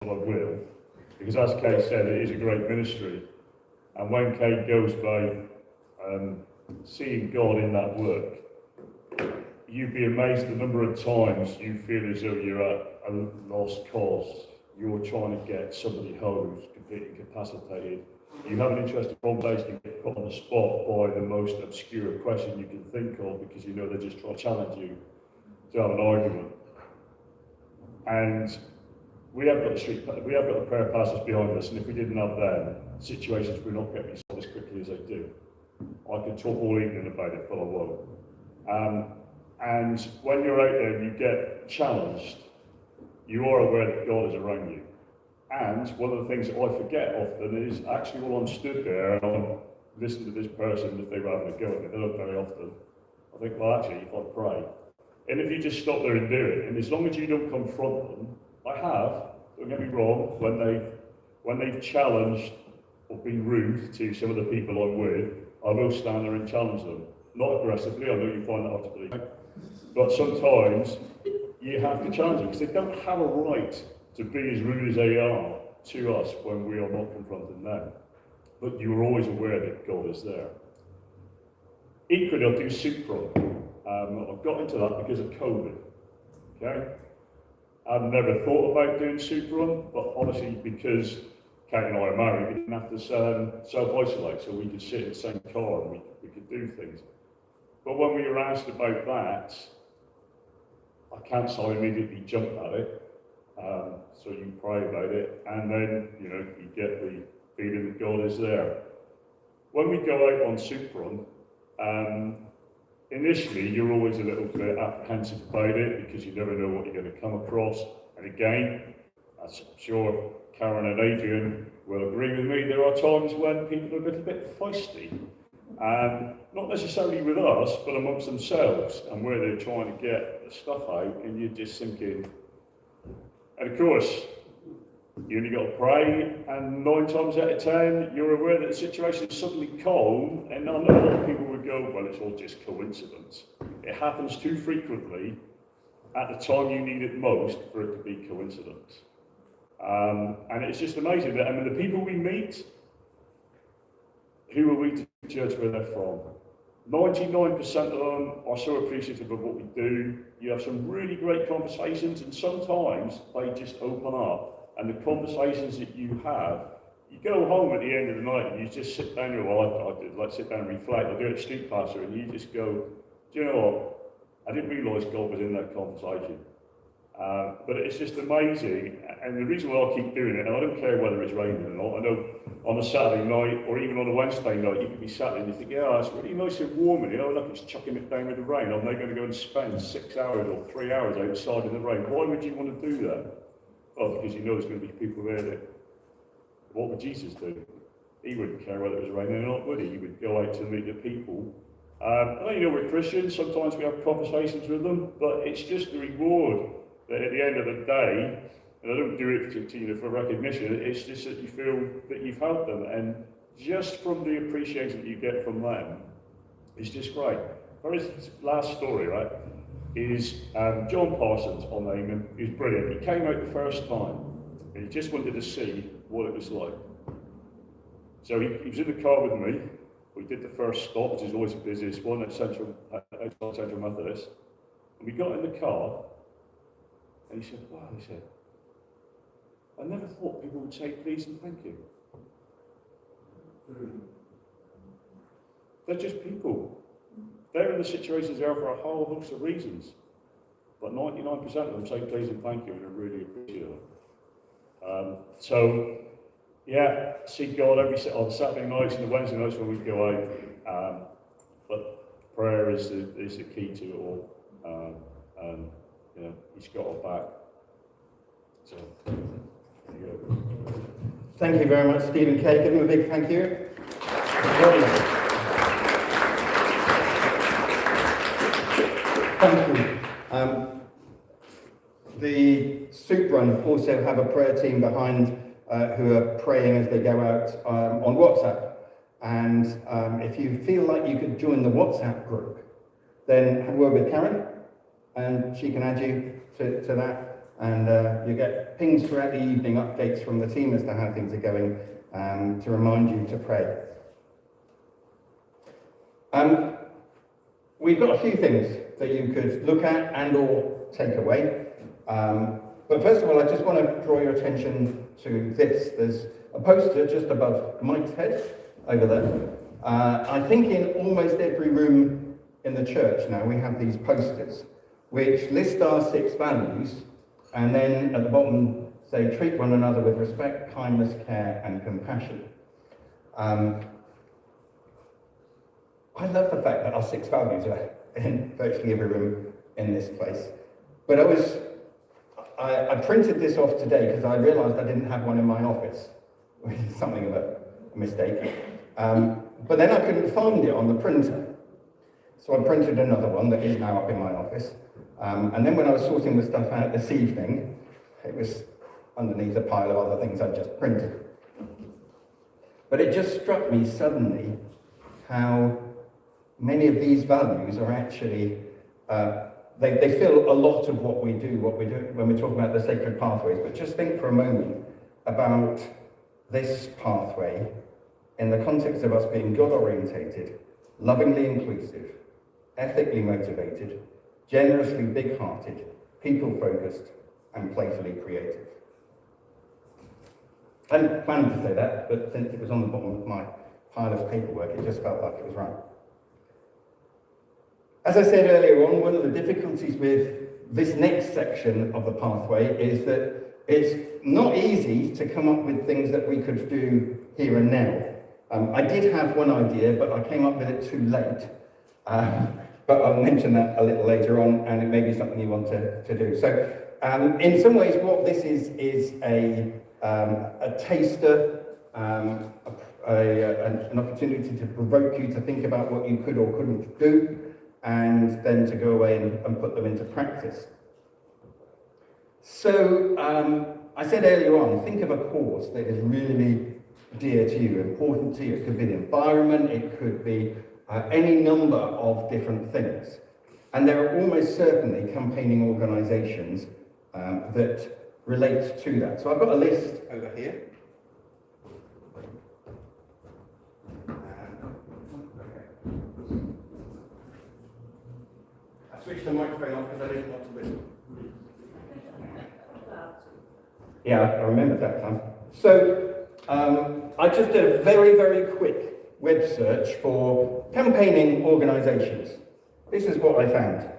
I will, because as Kate said, it is a great ministry, and when Kate goes by seeing God in that work, you'd be amazed the number of times you feel as though you're at a lost cause. You're trying to get somebody home who's completely incapacitated. You have an interesting conversation, you get put on the spot by the most obscure question you can think of, because you know they're just trying to challenge you to have an argument. And we have got the prayer pastors behind us, and if we didn't have them, situations would not get resolved as quickly as they do. I could talk all evening about it, but I won't. And when you're out there and you get challenged, you are aware that God is around you. And one of the things that I forget often is actually while I'm stood there and I'm listening to this person, if they were having a go at me, they don't very often, I think, well, actually, if I pray. And if you just stop there and do it, and as long as you don't confront them, I have, don't get me wrong, when they've challenged or been rude to some of the people I'm with, I will stand there and challenge them. Not aggressively, I know you find that hard to believe, but sometimes you have to challenge them, because they don't have a right to be as rude as they are to us when we are not confronting them. But you are always aware that God is there. Equally, I'll do Supron. I've got into that because of COVID. Okay? I've never thought about doing Supron, but honestly, because Kate and I are married, we didn't have to self-isolate, so we could sit in the same car and we could do things. But when we were asked about that, I can't say I immediately jumped at it. So you pray about it, and then you get the feeling that God is there. When we go out on Supron, initially you're always a little bit apprehensive about it, because you never know what you're going to come across. And again, as I'm sure Karen and Adrian will agree with me, there are times when people are a little bit feisty. Not necessarily with us, but amongst themselves, and where they're trying to get the stuff out, and you're just thinking. And of course, you only got to pray, and 9 times out of 10, you're aware that the situation is suddenly calm, and I know a lot of people would go, well, it's all just coincidence. It happens too frequently at the time you need it most for it to be coincidence. And it's just amazing that, the people we meet, who are we to judge where they're from? 99% of them are so appreciative of what we do. You have some really great conversations, and sometimes they just open up. And the conversations that you have, you go home at the end of the night and you just sit down, I did, like sit down and reflect. I do it at Street Pastor, and you just go, do you know what? I didn't realise God was in that conversation. But it's just amazing, and the reason why I keep doing it, and I don't care whether it's raining or not. I know on a Saturday night or even on a Wednesday night, you could be sat there and you think, yeah, it's really nice and warm, and look, it's chucking it down with the rain. I'm now going to go and spend 6 hours or 3 hours outside in the rain. Why would you want to do that? Well, because you know there's going to be people there that, what would Jesus do? He wouldn't care whether it was raining or not, would he? He would go out to meet the people. I know we're Christians, sometimes we have conversations with them, but it's just the reward that at the end of the day, and I don't do it for recognition, it's just that you feel that you've helped them, and just from the appreciation that you get from them, it's just great. Very last story, right, is John Parsons on Eamon. He was brilliant. He came out the first time, and he just wanted to see what it was like. So he was in the car with me, We did the first stop, which is always the busiest one, at Central Methodist. And we got in the car, and he said, wow, he said, I never thought people would say please and thank you. They're just people. They're in the situations there for a whole host of reasons. But 99% of them say please and thank you and are really appreciative. So, yeah, seek God on Saturday nights and the Wednesday nights when we go out. But prayer is the key to it all. And, you know, He's got our back. So, there you go. Thank you very much, Stephen Kay. Give him a big thank you. Brilliant. Thank you. The Soup Run also have a prayer team behind who are praying as they go out on WhatsApp. And if you feel like you could join the WhatsApp group, then have a word with Karen, and she can add you to that. And you get pings throughout the evening, updates from the team as to how things are going, to remind you to pray. We've got a few things that you could look at and or take away. But first of all, I just want to draw your attention to this. There's a poster just above Mike's head over there. I think in almost every room in the church now we have these posters which list our 6 values, and then at the bottom say treat one another with respect, kindness, care and compassion. I love the fact that our 6 values are in virtually every room in this place. But I printed this off today because I realised I didn't have one in my office, which is something of a mistake. But then I couldn't find it on the printer. So I printed another one that is now up in my office. And then when I was sorting the stuff out this evening, it was underneath a pile of other things I'd just printed. But it just struck me suddenly how many of these values are actually, they fill a lot of what we do when we talk about the sacred pathways. But just think for a moment about this pathway in the context of us being God-orientated, lovingly inclusive, ethically motivated, generously big-hearted, people-focused, and playfully creative. I hadn't planned to say that, but since it was on the bottom of my pile of paperwork, it just felt like it was right. As I said earlier on, one of the difficulties with this next section of the pathway is that it's not easy to come up with things that we could do here and now. I did have one idea, but I came up with it too late. But I'll mention that a little later on, and it may be something you want to do. So, in some ways, what this is a taster, an opportunity to provoke you to think about what you could or couldn't do, and then to go away and put them into practice. So, I said earlier on, think of a cause that is really dear to you, important to you. It could be the environment, it could be any number of different things. And there are almost certainly campaigning organisations that relate to that. So I've got a list over here. I switched the microphone off because I didn't want to listen. Yeah, I remember that time. So I just did a very, very quick web search for campaigning organisations. This is what I found.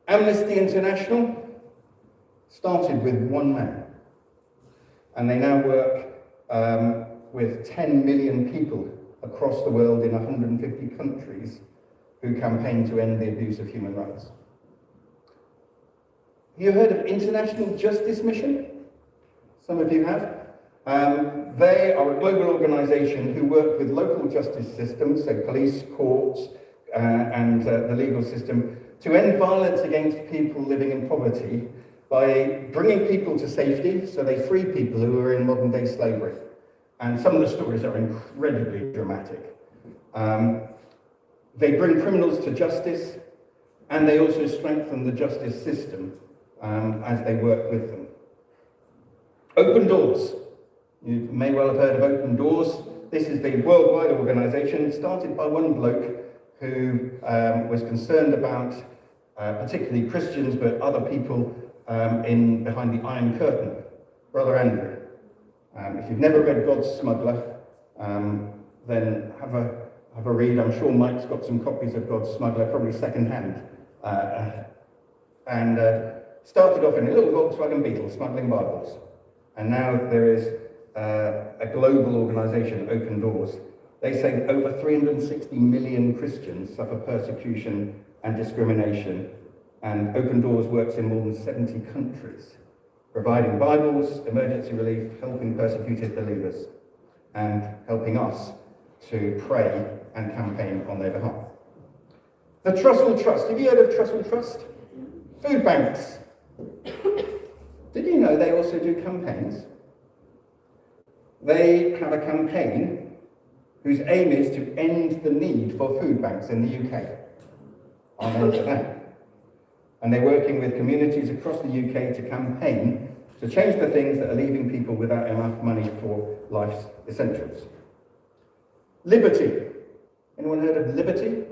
Amnesty International started with one man, and they now work with 10 million people across the world in 150 countries who campaign to end the abuse of human rights. You heard of International Justice Mission? Some of you have. They are a global organisation who work with local justice systems, so police, courts, and the legal system, to end violence against people living in poverty by bringing people to safety, so they free people who are in modern-day slavery. And some of the stories are incredibly dramatic. They bring criminals to justice, and they also strengthen the justice system as they work with them. Open Doors. You may well have heard of Open Doors. This is the worldwide organisation started by one bloke who was concerned about particularly Christians, but other people behind the Iron Curtain, Brother Andrew. If you've never read God's Smuggler, then have a read. I'm sure Mike's got some copies of God's Smuggler, probably second-hand. And started off in a little Volkswagen Beetle smuggling Bibles. And now there is a global organisation, Open Doors. They say that over 360 million Christians suffer persecution and discrimination, and Open Doors works in more than 70 countries, providing Bibles, emergency relief, helping persecuted believers, and helping us to pray and campaign on their behalf. The Trussell Trust. Have you heard of Trussell Trust? Food banks. Did you know they also do campaigns? They have a campaign whose aim is to end the need for food banks in the UK. Amen to that. And they're working with communities across the UK to campaign to change the things that are leaving people without enough money for life's essentials. Liberty. Anyone heard of Liberty?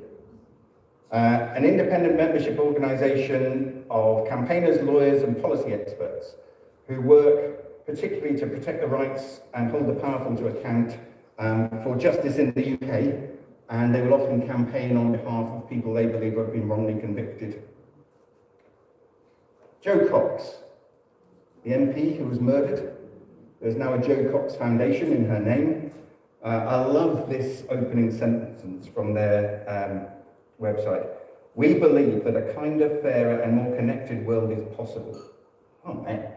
An independent membership organisation of campaigners, lawyers and policy experts who work particularly to protect the rights and hold the powerful to account for justice in the UK, and they will often campaign on behalf of people they believe have been wrongly convicted. Jo Cox, the MP who was murdered. There's now a Jo Cox Foundation in her name. I love this opening sentence from their website. We believe that a kinder, fairer and more connected world is possible. Oh man.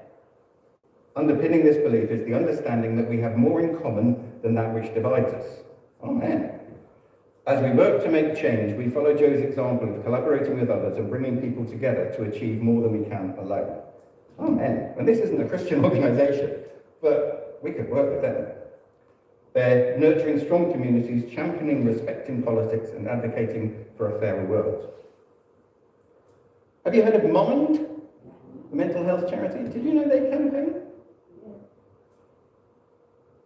Underpinning this belief is the understanding that we have more in common than that which divides us. Oh man. As we work to make change, we follow Jo's example of collaborating with others and bringing people together to achieve more than we can alone. Oh man. And this isn't a Christian organisation, but we could work with them. They're nurturing strong communities, championing respect in politics and advocating for a fairer world. Have you heard of Mind, the mental health charity? Did you know they campaign?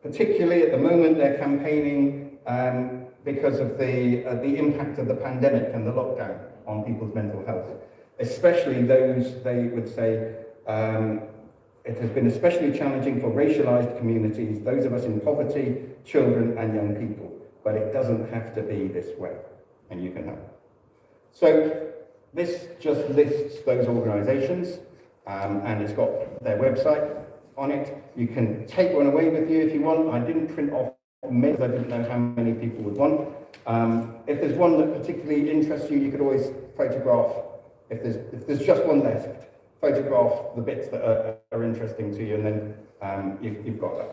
Particularly at the moment, they're campaigning because of the impact of the pandemic and the lockdown on people's mental health, especially those, they would say, it has been especially challenging for racialised communities, those of us in poverty, children and young people. But it doesn't have to be this way, and you can help. So this just lists those organisations, and it's got their website on it. You can take one away with you if you want. I didn't print off many, I didn't know how many people would want. If there's one that particularly interests you, you could always photograph, if there's just one left, photograph the bits that are interesting to you, and then you've got that.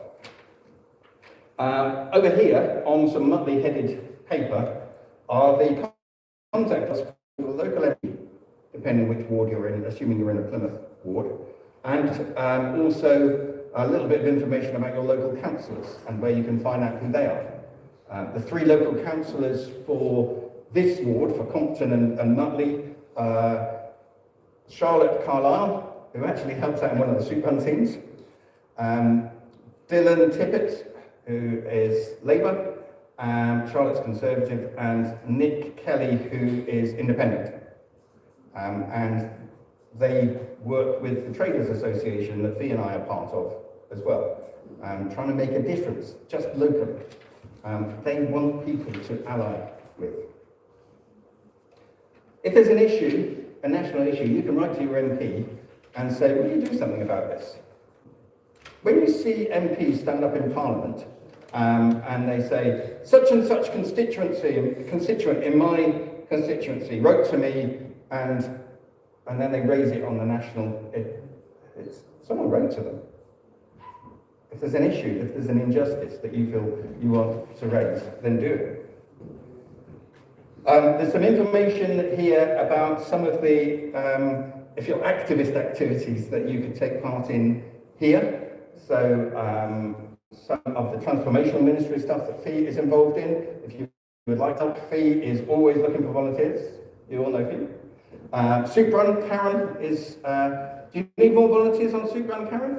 Over here, on some Mutley-headed paper, are the contact us for the local MP, depending which ward you're in, assuming you're in a Plymouth ward, and also a little bit of information about your local councillors and where you can find out who they are. The three local councillors for this ward, for Compton and Mutley, Charlotte Carlisle, who actually helps out in one of the soup run teams, Dylan Tippett, who is Labour, Charlotte's Conservative, and Nick Kelly, who is Independent. And they work with the Traders Association that Fee and I are part of as well, trying to make a difference, just locally. They want people to ally with. If there's an issue, a national issue, you can write to your MP and say, will you do something about this? When you see MPs stand up in Parliament and they say, such and such constituent in my constituency wrote to me, and then they raise it on the national, someone wrote to them. If there's an issue, if there's an injustice that you feel you want to raise, then do it. There's some information here about some of the, if you're activist activities that you could take part in here. So some of the transformational ministry stuff that Fee is involved in. If you would like to, Fee is always looking for volunteers. You all know Fee. Soup Run, Karen is, do you need more volunteers on Soup Run, Karen?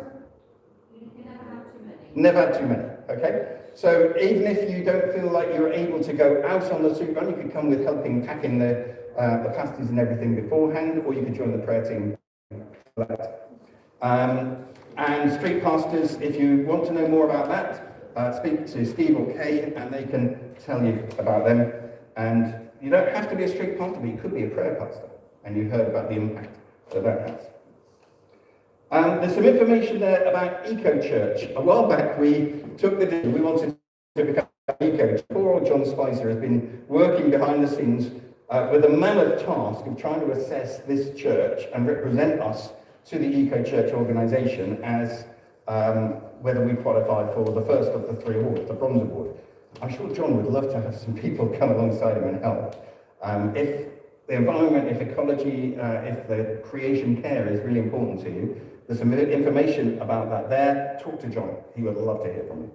You never have too many. Never had too many, okay. So even if you don't feel like you're able to go out on the street run, you could come with helping packing the pasties and everything beforehand, or you could join the prayer team for that. And street pastors, if you want to know more about that, speak to Steve or Kay and they can tell you about them. And you don't have to be a street pastor, but you could be a prayer pastor. And you heard about the impact that has. There's some information there about Eco Church. A while back we took the decision, we wanted to become Eco Church. Poor old John Spicer has been working behind the scenes with a mammoth task of trying to assess this church and represent us to the Eco Church organisation as whether we qualify for the first of the 3 awards, the Bronze Award. I'm sure John would love to have some people come alongside him and help. If the environment, if ecology, if the creation care is really important to you, there's some information about that there. Talk to John. He would love to hear from you.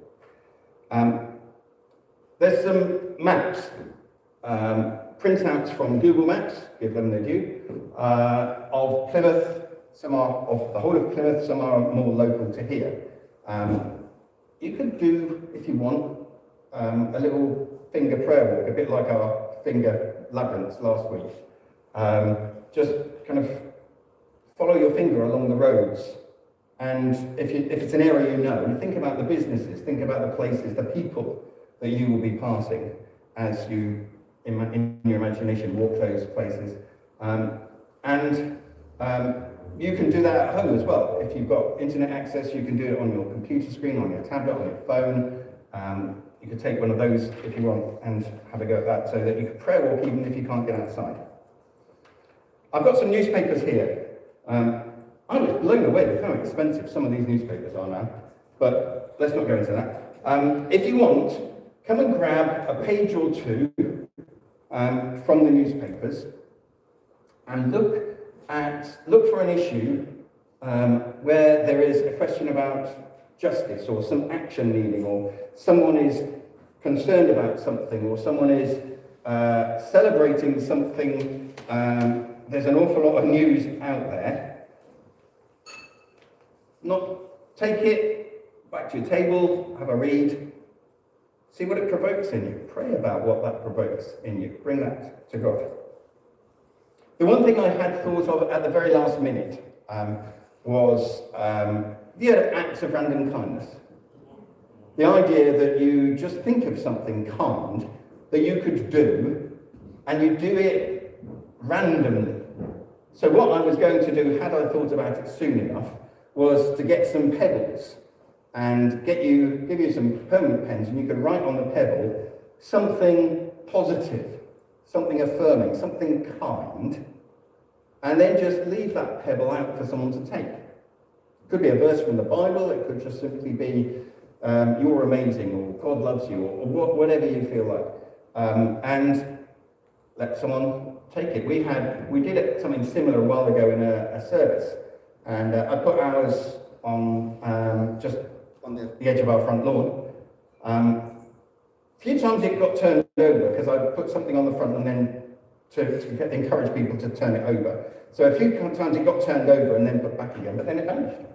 There's some maps, printouts from Google Maps, give them their due, of Plymouth. Some are of the whole of Plymouth, some are more local to here. You could do, if you want, a little finger prayer walk, a bit like our finger labyrinths last week. Just kind of follow your finger along the roads, and if it's an area you know, think about the businesses, think about the places, the people that you will be passing as you, in your imagination, walk those places. You can do that at home as well. If you've got internet access, you can do it on your computer screen, on your tablet, on your phone. You could take one of those if you want and have a go at that so that you can prayer walk even if you can't get outside. I've got some newspapers here. I was blown away with how expensive some of these newspapers are now, but let's not go into that. If you want, come and grab a page or two from the newspapers and look for an issue where there is a question about justice or some action needing, or someone is concerned about something, or someone is celebrating something. There's an awful lot of news out there. Take it back to your table, have a read, see what it provokes in you. Pray about what that provokes in you. Bring that to God. The one thing I had thought of at the very last minute was the acts of random kindness. The idea that you just think of something kind that you could do, and you do it randomly. So what I was going to do, had I thought about it soon enough, was to get some pebbles and give you some permanent pens, and you could write on the pebble something positive, something affirming, something kind, and then just leave that pebble out for someone to take. It could be a verse from the Bible, it could just simply be you're amazing, or God loves you, or whatever you feel like. And let someone take it. We did it something similar a while ago in a service, and I put ours on just on the edge of our front lawn. A few times it got turned over because I put something on the front and then to encourage people to turn it over. So a few times it got turned over and then put back again, but then it vanished.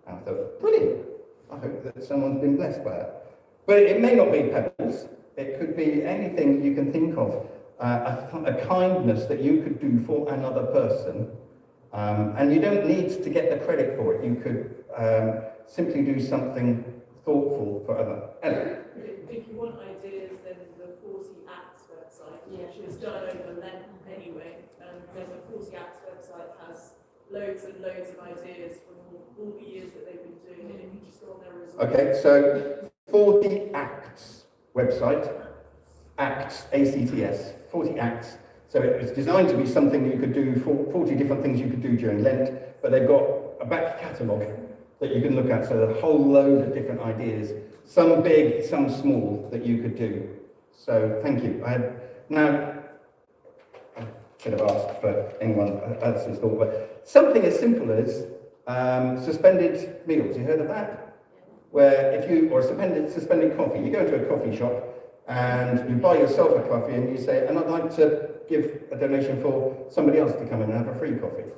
And I thought, brilliant. I hope that someone's been blessed by it. But it may not be pebbles. It could be anything you can think of. A kindness that you could do for another person. And you don't need to get the credit for it. You could simply do something thoughtful for other. If you want ideas, then the 40 Acts website, which is done over Lent anyway. There's a 40 Acts website, has loads and loads of ideas from all the years that they've been doing it. If you just go on their results. Okay, so 40 Acts website, Acts, A-C-T-S, 40 Acts. So it was designed to be something you could do, 40 different things you could do during Lent, but they've got a back catalogue that you can look at, so there's a whole load of different ideas, some big, some small, that you could do. So thank you. Now, I should have asked for anyone else's thought, but something as simple as suspended meals. You heard of that? Where or suspended coffee. You go to a coffee shop and you buy yourself a coffee and you say, and I'd like to give a donation for somebody else to come in and have a free coffee.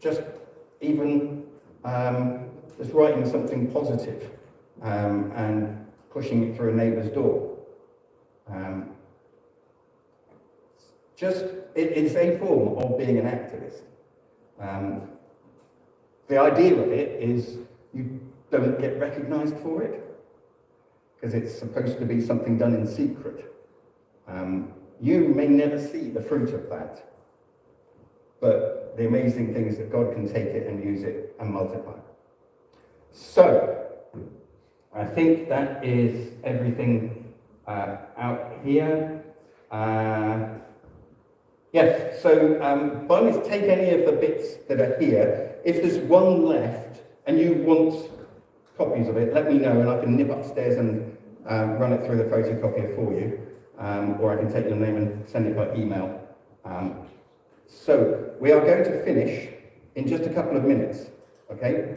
Just even just writing something positive and pushing it through a neighbour's door. It's a form of being an activist. The idea of it is you don't get recognised for it, because it's supposed to be something done in secret. You may never see the fruit of that, but the amazing thing is that God can take it and use it and multiply. So, I think that is everything out here. Yes, so by all means, take any of the bits that are here. If there's one left and you want copies of it, let me know and I can nip upstairs and run it through the photocopier for you. Or I can take your name and send it by email. So we are going to finish in just a couple of minutes, okay?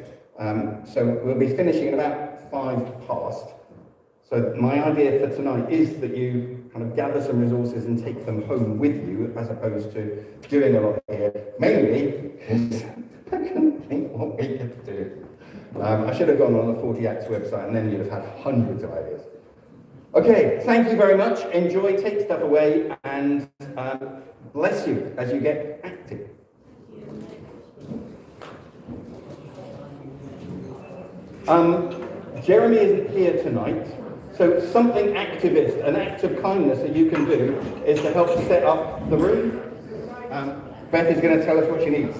So we'll be finishing at about 5 past. So my idea for tonight is that you kind of gather some resources and take them home with you, as opposed to doing a lot here. Mainly because I couldn't think what we could do. I should have gone on the 40 Acts website and then you'd have had hundreds of ideas. Okay, thank you very much. Enjoy, take stuff away, and bless you as you get active. Jeremy isn't here tonight, so something activist, an act of kindness that you can do is to help set up the room. Beth is going to tell us what she needs.